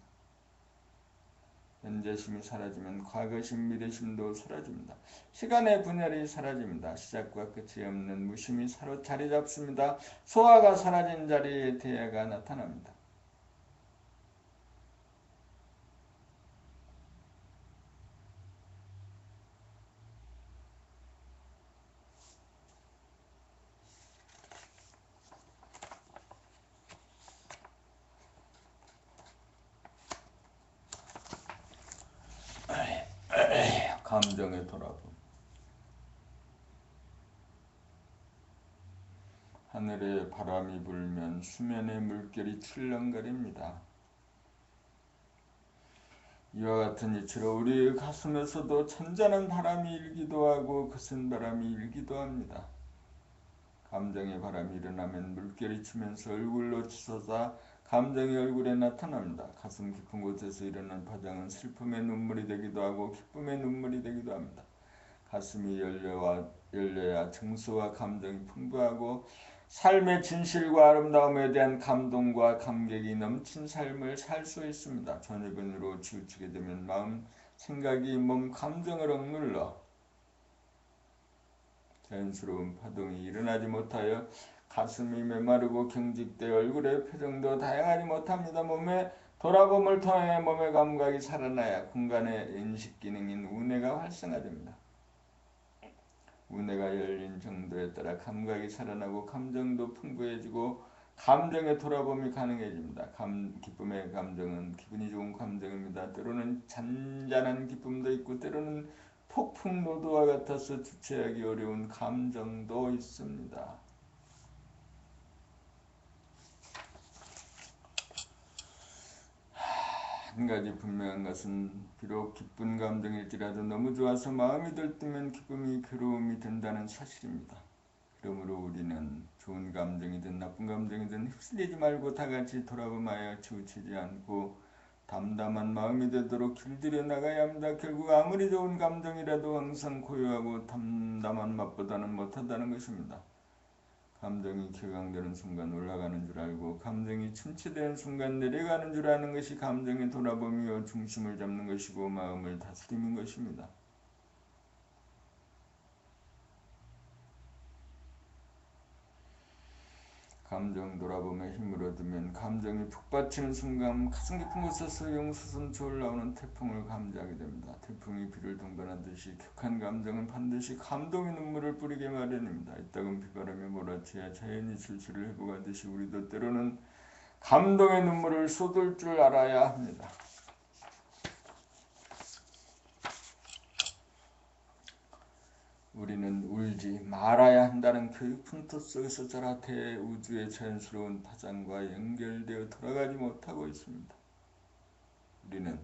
현재심이 사라지면 과거심, 미래심도 사라집니다. 시간의 분열이 사라집니다. 시작과 끝이 없는 무심이 자리 잡습니다. 소화가 사라진 자리에 대야가 나타납니다. 감정의 돌아봄. 하늘에 바람이 불면 수면의 물결이 출렁거립니다. 이와 같은 이치로 우리의 가슴에서도 잔잔한 바람이 일기도 하고 거센 바람이 일기도 합니다. 감정의 바람이 일어나면 물결이 치면서 얼굴로 치솟아 감정이 얼굴에 나타납니다. 가슴 깊은 곳에서 일어난 파장은 슬픔의 눈물이 되기도 하고 기쁨의 눈물이 되기도 합니다. 가슴이 열려야 정서와 감정이 풍부하고 삶의 진실과 아름다움에 대한 감동과 감격이 넘친 삶을 살 수 있습니다. 전이분으로 치우치게 되면 마음, 생각이, 몸, 감정을 억눌러 자연스러운 파동이 일어나지 못하여 가슴이 메마르고 경직되어 얼굴의 표정도 다양하지 못합니다. 몸의 돌아봄을 통해 몸의 감각이 살아나야 공간의 인식 기능인 우뇌가 활성화됩니다. 우뇌가 열린 정도에 따라 감각이 살아나고 감정도 풍부해지고 감정의 돌아봄이 가능해집니다. 기쁨의 감정은 기분이 좋은 감정입니다. 때로는 잔잔한 기쁨도 있고 때로는 폭풍노도와 같아서 주체하기 어려운 감정도 있습니다. 한 가지 분명한 것은 비록 기쁜 감정일지라도 너무 좋아서 마음이 들뜨면 기쁨이 괴로움이 된다는 사실입니다. 그러므로 우리는 좋은 감정이든 나쁜 감정이든 휩쓸리지 말고 다같이 돌아보마여 치우치지 않고 담담한 마음이 되도록 길들여 나가야 합니다. 결국 아무리 좋은 감정이라도 항상 고요하고 담담한 맛보다는 못하다는 것입니다. 감정이 격앙되는 순간 올라가는 줄 알고 감정이 침체되는 순간 내려가는 줄 아는 것이 감정의 돌아봄이요 중심을 잡는 것이고 마음을 다스리는 것입니다. 감정 돌아봄에 힘을 얻으면 감정이 북받치는 순간 가슴 깊은 곳에서 용수선처 올라오는 태풍을 감지하게 됩니다. 태풍이 비를 동반하듯이 격한 감정은 반드시 감동의 눈물을 뿌리게 마련입니다. 이따금 비바람에 몰아쳐야 자연이 실수를 회복하듯이 우리도 때로는 감동의 눈물을 쏟을 줄 알아야 합니다. 우리는 울지 말아야 한다는 교육 풍토 속에서 자라 대우주의 자연스러운 파장과 연결되어 돌아가지 못하고 있습니다. 우리는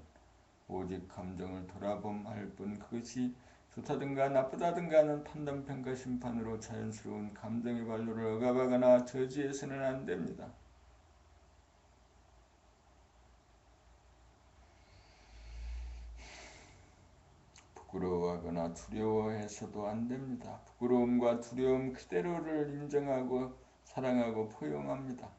오직 감정을 돌아봄할 뿐 그것이 좋다든가 나쁘다든가 하는 판단, 평가, 심판으로 자연스러운 감정의 발로를 억압하거나 저지해서는 안 됩니다. 부끄러워하거나 두려워해서도 안 됩니다. 부끄러움과 두려움 그대로를 인정하고 사랑하고 포용합니다.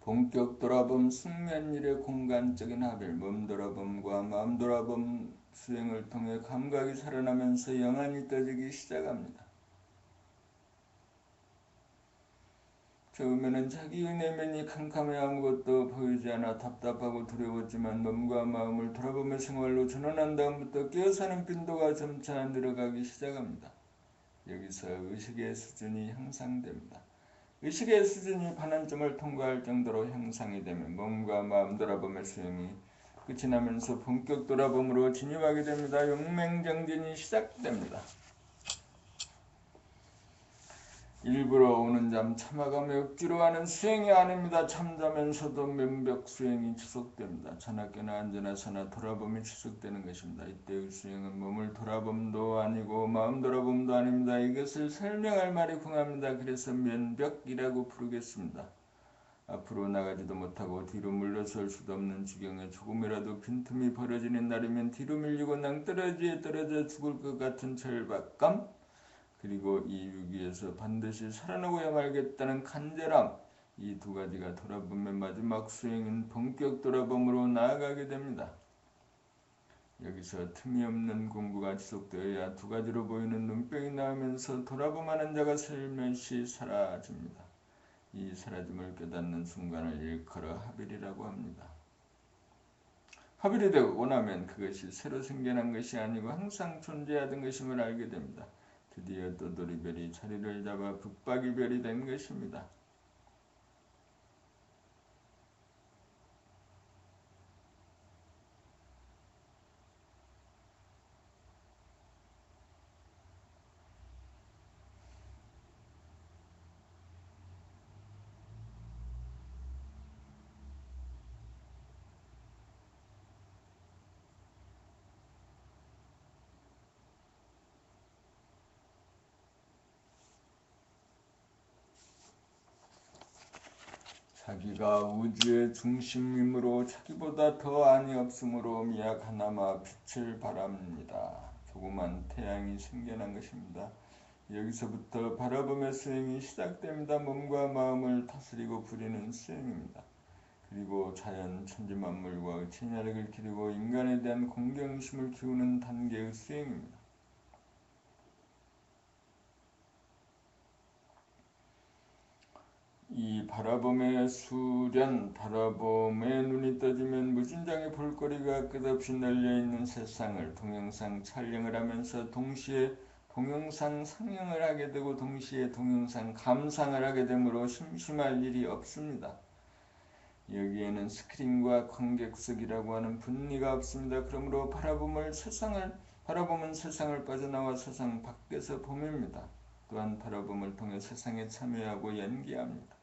본격 돌아봄 숙면일의 공간적인 합일, 몸 돌아봄과 마음 돌아봄 수행을 통해 감각이 살아나면서 영안이 떠지기 시작합니다. 처음에는 자기의 내면이 캄캄해 아무것도 보이지 않아 답답하고 두려웠지만 몸과 마음을 돌아보며 생활로 전환한 다음부터 깨어사는 빈도가 점차 늘어가기 시작합니다. 여기서 의식의 수준이 향상됩니다. 의식의 수준이 반환점을 통과할 정도로 향상이 되면 몸과 마음 돌아봄의 수행이 끝이 나면서 본격 돌아봄으로 진입하게 됩니다. 용맹정진이 시작됩니다. 일부러 오는 잠 참아가며 억지로 하는 수행이 아닙니다. 잠자면서도 면벽 수행이 지속됩니다. 자나깨나 앉아나서나 돌아봄이 지속되는 것입니다. 이때의 수행은 몸을 돌아봄도 아니고 마음 돌아봄도 아닙니다. 이것을 설명할 말이 궁합니다. 그래서 면벽이라고 부르겠습니다. 앞으로 나가지도 못하고 뒤로 물러설 수도 없는 지경에 조금이라도 빈틈이 벌어지는 날이면 뒤로 밀리고 낭떠러지에 떨어져 죽을 것 같은 절박감, 그리고 이 위기에서 반드시 살아나고야 말겠다는 간절함, 이 두 가지가 돌아봄의 마지막 수행인 본격 돌아봄으로 나아가게 됩니다. 여기서 틈이 없는 공부가 지속되어야 두 가지로 보이는 눈병이 나오면서 돌아봄하는 자가 슬며시 사라집니다. 이 사라짐을 깨닫는 순간을 일컬어 합일이라고 합니다. 합일이 되고 나면 그것이 새로 생겨난 것이 아니고 항상 존재하던 것임을 알게 됩니다. 드디어 떠돌이별이 자리를 잡아 북박이별이 된 것입니다. 자기가 우주의 중심이므로 자기보다 더 안이 없으므로 미약하나마 빛을 바랍니다. 조그만 태양이 생겨난 것입니다. 여기서부터 바라봄의 수행이 시작됩니다. 몸과 마음을 다스리고 부리는 수행입니다. 그리고 자연 천지만물과 친화력을 기르고 인간에 대한 공경심을 키우는 단계의 수행입니다. 이 바라봄의 수련, 바라봄의 눈이 떠지면 무진장의 볼거리가 끝없이 널려있는 세상을 동영상 촬영을 하면서 동시에 동영상 상영을 하게 되고 동시에 동영상 감상을 하게 되므로 심심할 일이 없습니다. 여기에는 스크린과 관객석이라고 하는 분리가 없습니다. 그러므로 바라보면 세상을 빠져나와 세상 밖에서 봄입니다. 또한 바라봄을 통해 세상에 참여하고 연기합니다.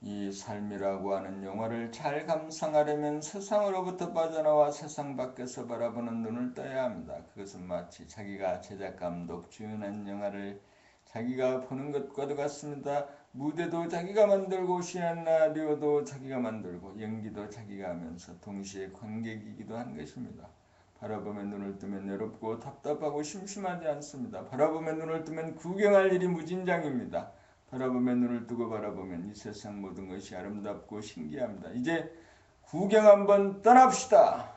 이 삶이라고 하는 영화를 잘 감상하려면 세상으로부터 빠져나와 세상 밖에서 바라보는 눈을 떠야 합니다. 그것은 마치 자기가 제작, 감독, 주연한 영화를 자기가 보는 것과도 같습니다. 무대도 자기가 만들고 시나리오도 자기가 만들고 연기도 자기가 하면서 동시에 관객이기도 한 것입니다. 바라보면 눈을 뜨면 외롭고 답답하고 심심하지 않습니다. 바라보면 눈을 뜨면 구경할 일이 무진장입니다. 바라보면 눈을 뜨고 바라보면 이 세상 모든 것이 아름답고 신기합니다. 이제 구경 한번 떠납시다.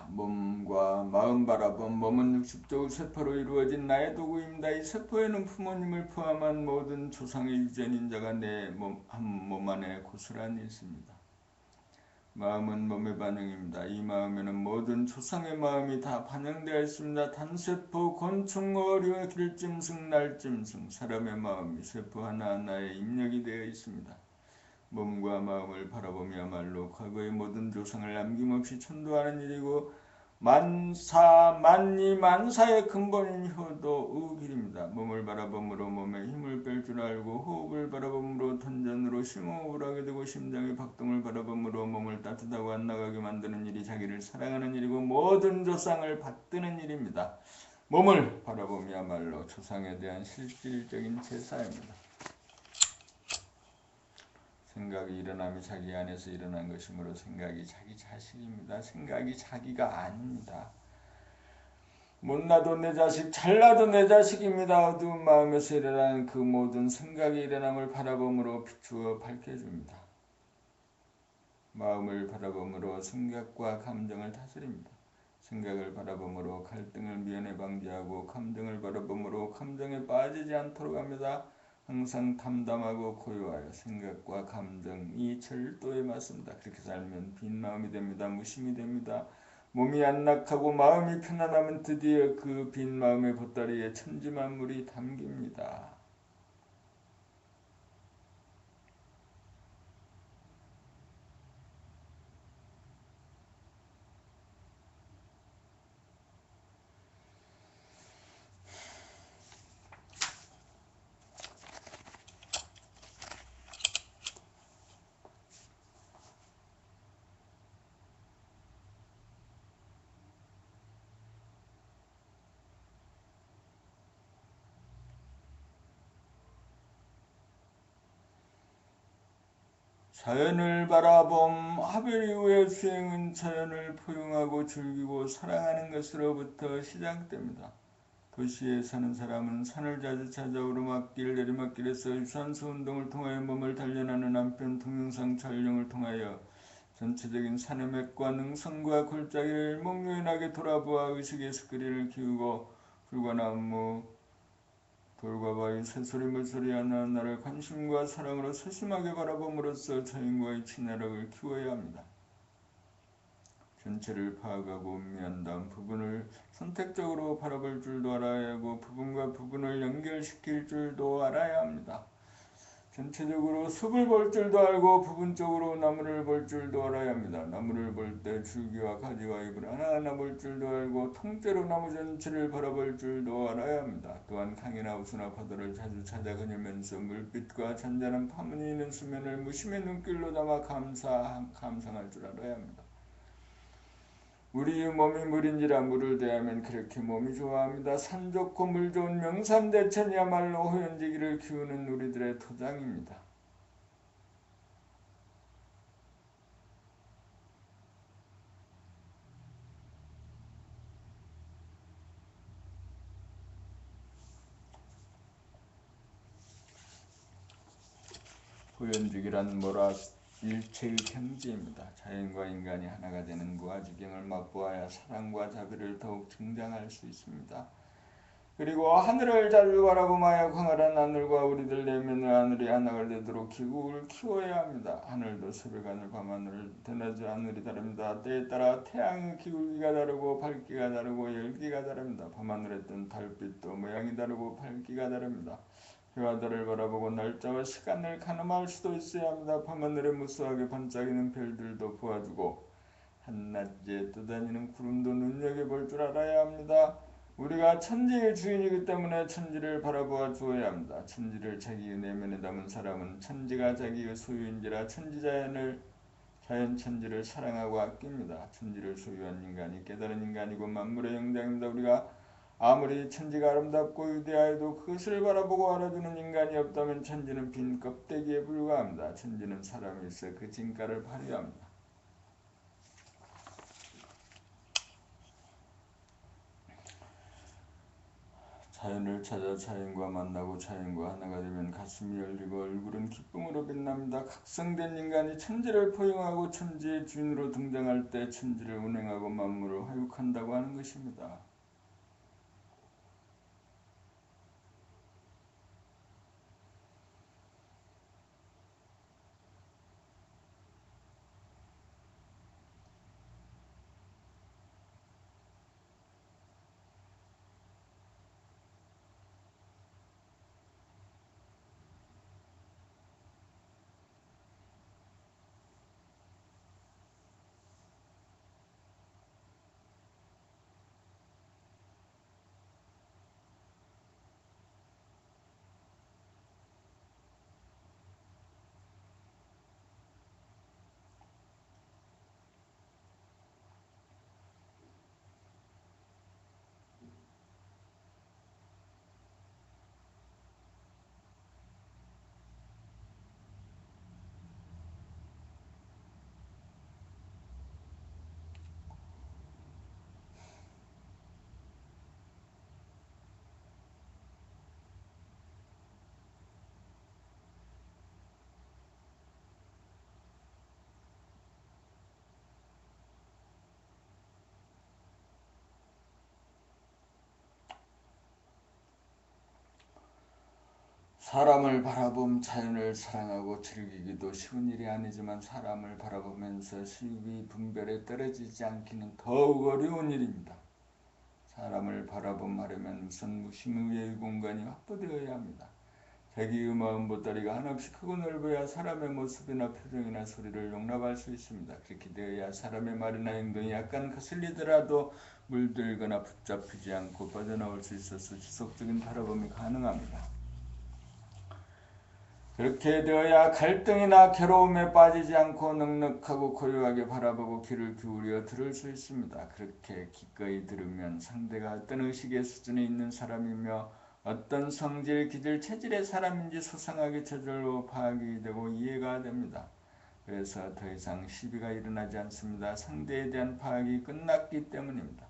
몸과 마음 바라본 몸은 60조 세포로 이루어진 나의 도구입니다. 이 세포에는 부모님을 포함한 모든 조상의 유전인 자가 내 한 몸 안에 고스란히 있습니다. 마음은 몸의 반영입니다. 이 마음에는 모든 조상의 마음이 다 반영되어 있습니다. 단세포, 곤충, 어류, 길짐승, 날짐승, 사람의 마음이 세포 하나하나에 입력이 되어 있습니다. 몸과 마음을 바라보며야말로 과거의 모든 조상을 남김없이 천도하는 일이고 만사 만리 만사의 근본인 효도 의길입니다. 몸을 바라봄으로 몸에 힘을 뺄 줄 알고 호흡을 바라봄으로 탄전으로 심호흡을 하게 되고 심장의 박동을 바라봄으로 몸을 따뜻하고 안 나가게 만드는 일이 자기를 사랑하는 일이고 모든 조상을 받드는 일입니다. 몸을 바라봄이야말로 조상에 대한 실질적인 제사입니다. 생각이 일어남이 자기 안에서 일어난 것이므로 생각이 자기 자식입니다. 생각이 자기가 아닙니다. 못나도 내 자식, 잘나도 내 자식입니다. 어두운 마음에서 일어나는 그 모든 생각의 일어남을 바라봄으로 비추어 밝혀줍니다. 마음을 바라봄으로 생각과 감정을 다스립니다. 생각을 바라봄으로 갈등을 미연에 방지하고 감정을 바라봄으로 감정에 빠지지 않도록 합니다. 항상 담담하고 고요하여 생각과 감정이 절도에 맞습니다. 그렇게 살면 빈 마음이 됩니다. 무심이 됩니다. 몸이 안락하고 마음이 편안하면 드디어 그 빈 마음의 보따리에 천지만물이 담깁니다. 자연을 바라봄 하별 이후의 수행은 자연을 포용하고 즐기고 사랑하는 것으로부터 시작됩니다. 도시에 사는 사람은 산을 자주 찾아 오르막길 내리막길에서 유산소 운동을 통하여 몸을 단련하는 한편 동영상 촬영을 통하여 전체적인 산의 맥과 능선과 골짜기를 일목요연하게 돌아보아 의식의 스크린을 키우고 풀과 나무 돌과 바위 새소리 물소리 하나하나를 관심과 사랑으로 세심하게 바라봄으로써 자연과의 친화력을 키워야 합니다. 전체를 파악하고 음미한 다음 부분을 선택적으로 바라볼 줄도 알아야 하고 부분과 부분을 연결시킬 줄도 알아야 합니다. 전체적으로 숲을 볼 줄도 알고 부분적으로 나무를 볼 줄도 알아야 합니다. 나무를 볼 때 줄기와 가지와 잎을 하나하나 볼 줄도 알고 통째로 나무 전체를 바라볼 줄도 알아야 합니다. 또한 강이나 우수나 바다를 자주 찾아 그리면서 물빛과 잔잔한 파문이 있는 수면을 무심의 눈길로 담아 감상할 줄 알아야 합니다. 우리 몸이 물인지라 물을 대하면 그렇게 몸이 좋아합니다. 산 좋고 물 좋은 명산대천이야말로 호연지기를 키우는 우리들의 토장입니다. 호연지기란 뭐라 일체의 경지입니다. 자연과 인간이 하나가 되는 무아지경을 맛보아야 사랑과 자비를 더욱 증장할 수 있습니다. 그리고 하늘을 자주 바라보며 광활한 하늘과 우리들 내면의 하늘이 하나가 되도록 기구를 키워야 합니다. 하늘도 새벽하늘 밤하늘 대낮의 하늘이 다릅니다. 때에 따라 태양의 기울기가 다르고 밝기가 다르고 열기가 다릅니다. 밤하늘에 뜬 달빛도 모양이 다르고 밝기가 다릅니다. 해와 달을 바라보고 날짜와 시간을 가늠할 수도 있어야 합니다. 밤하늘에 무수하게 반짝이는 별들도 보아주고 한낮에 떠다니는 구름도 눈여겨볼 줄 알아야 합니다. 우리가 천지의 주인이기 때문에 천지를 바라보아 주어야 합니다. 천지를 자기의 내면에 담은 사람은 천지가 자기의 소유인지라 자연 천지를 사랑하고 아낍니다. 천지를 소유한 인간이 깨달은 인간이고 만물의 영장입니다. 우리가 아무리 천지가 아름답고 위대하여도 그것을 바라보고 알아주는 인간이 없다면 천지는 빈 껍데기에 불과합니다. 천지는 사람일세 그 진가를 발휘합니다. 자연을 찾아 자연과 만나고 자연과 하나가 되면 가슴이 열리고 얼굴은 기쁨으로 빛납니다. 각성된 인간이 천지를 포용하고 천지의 주인으로 등장할 때 천지를 운행하고 만물을 화육한다고 하는 것입니다. 사람을 바라봄 자연을 사랑하고 즐기기도 쉬운 일이 아니지만 사람을 바라보면서 시비 분별에 떨어지지 않기는 더욱 어려운 일입니다. 사람을 바라봄하려면 우선 무심의의 공간이 확보되어야 합니다. 자기의 마음 보따리가 한없이 크고 넓어야 사람의 모습이나 표정이나 소리를 용납할 수 있습니다. 그렇게 되어야 사람의 말이나 행동이 약간 거슬리더라도 물들거나 붙잡히지 않고 빠져나올 수 있어서 지속적인 바라봄이 가능합니다. 그렇게 되어야 갈등이나 괴로움에 빠지지 않고 넉넉하고 고요하게 바라보고 귀를 기울여 들을 수 있습니다. 그렇게 기꺼이 들으면 상대가 어떤 의식의 수준에 있는 사람이며 어떤 성질, 기질, 체질의 사람인지 소상하게 저절로 파악이 되고 이해가 됩니다. 그래서 더 이상 시비가 일어나지 않습니다. 상대에 대한 파악이 끝났기 때문입니다.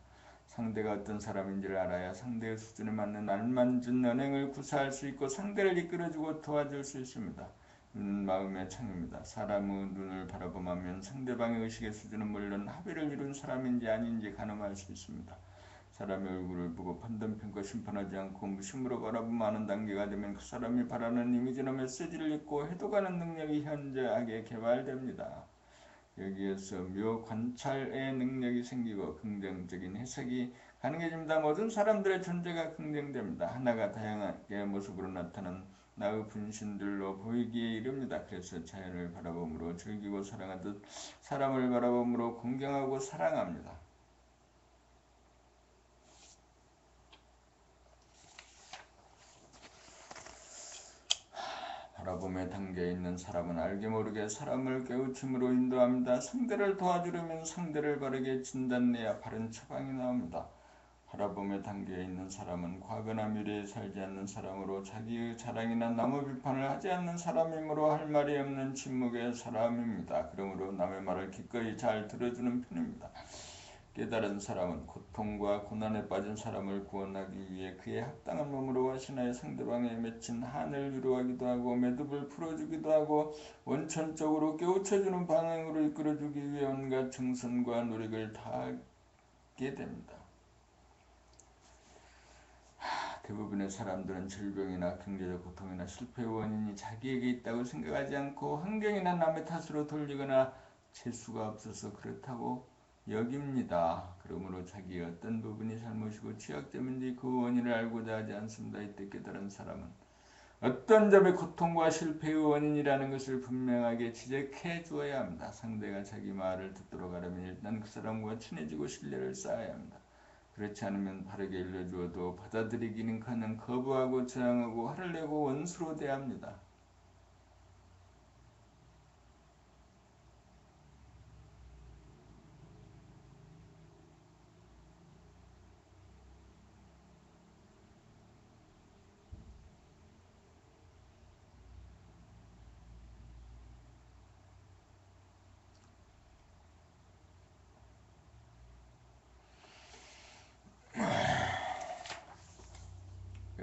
상대가 어떤 사람인지를 알아야 상대의 수준에 맞는 알맞은 언행을 구사할 수 있고 상대를 이끌어주고 도와줄 수 있습니다. 눈은 마음의 창입니다. 사람의 눈을 바라보면 상대방의 의식의 수준은 물론 합의를 이룬 사람인지 아닌지 가늠할 수 있습니다. 사람의 얼굴을 보고 판단, 평가, 심판하지 않고 무심으로 바라보면 하는 단계가 되면 그 사람이 바라는 이미지나 메시지를 읽고 해독하는 능력이 현저하게 개발됩니다. 여기에서 묘 관찰의 능력이 생기고 긍정적인 해석이 가능해집니다. 모든 사람들의 존재가 긍정됩니다. 하나가 다양하게 모습으로 나타난 나의 분신들로 보이기에 이릅니다. 그래서 자연을 바라봄으로 즐기고 사랑하듯 사람을 바라봄으로 공경하고 사랑합니다. 바라봄에 담겨있는 사람은 알게 모르게 사람을 깨우침으로 인도합니다. 상대를 도와주려면 상대를 바르게 진단내야 바른 처방이 나옵니다. 바라봄에 담겨있는 사람은 과거나 미래에 살지 않는 사람으로 자기의 자랑이나 남의 비판을 하지 않는 사람이므로 할 말이 없는 침묵의 사람입니다. 그러므로 남의 말을 기꺼이 잘 들어주는 편입니다. 깨달은 사람은 고통과 고난에 빠진 사람을 구원하기 위해 그에 합당한 몸으로 화신하여 상대방에 맺힌 한을 위로하기도 하고 매듭을 풀어주기도 하고 원천적으로 깨우쳐주는 방향으로 이끌어주기 위해 온갖 정성과 노력을 다하게 됩니다. 대부분의 사람들은 질병이나 경제적 고통이나 실패의 원인이 자기에게 있다고 생각하지 않고 환경이나 남의 탓으로 돌리거나 재수가 없어서 그렇다고 여깁니다. 그러므로 자기의 어떤 부분이 잘못이고 취약점인지 그 원인을 알고자 하지 않습니다. 이때 깨달은 사람은 어떤 점이 고통과 실패의 원인이라는 것을 분명하게 지적해 주어야 합니다. 상대가 자기 말을 듣도록 하려면 일단 그 사람과 친해지고 신뢰를 쌓아야 합니다. 그렇지 않으면 바르게 일러주어도 받아들이기는커녕 거부하고 저항하고 화를 내고 원수로 대합니다.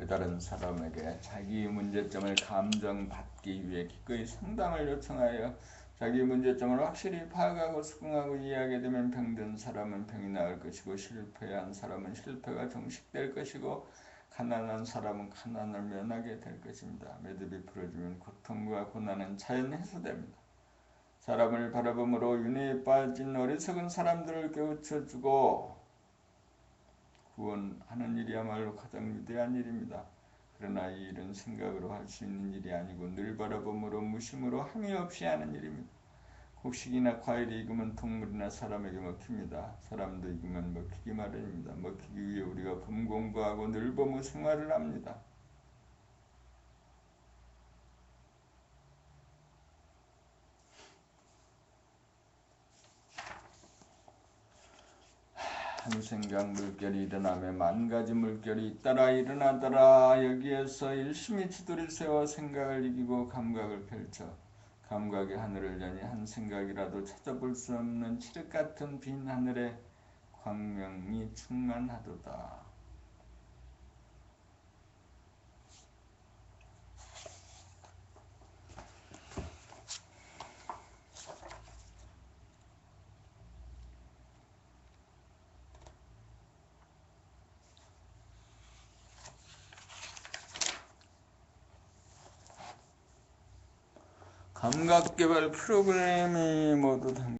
다른 사람에게 자기의 문제점을 감정받기 위해 기꺼이 상담을 요청하여 자기의 문제점을 확실히 파악하고 수긍하고 이해하게 되면 병든 사람은 병이 나을 것이고 실패한 사람은 실패가 종식될 것이고 가난한 사람은 가난을 면하게 될 것입니다. 매듭이 풀어지면 고통과 고난은 자연 해소됩니다. 사람을 바라봄으로 윤회에 빠진 어리석은 사람들을 깨우쳐주고 구원하는 일이야말로 가장 위대한 일입니다. 그러나 이 일은 생각으로 할 수 있는 일이 아니고 늘 바라봄으로 무심으로 함이 없이 하는 일입니다. 곡식이나 과일이 익으면 동물이나 사람에게 먹힙니다. 사람도 익으면 먹히기 마련입니다. 먹히기 위해 우리가 봄 공부하고 늘 봄의 생활을 합니다. 한 생각 물결이 일어나며 만 가지 물결이 잇따라 일어나더라. 여기에서 열심히 지도를 세워 생각을 이기고 감각을 펼쳐 감각의 하늘을 여니 한 생각이라도 찾아볼 수 없는 칠흑 같은 빈 하늘에 광명이 충만하도다. 감각 개발 프로그램이 모두 담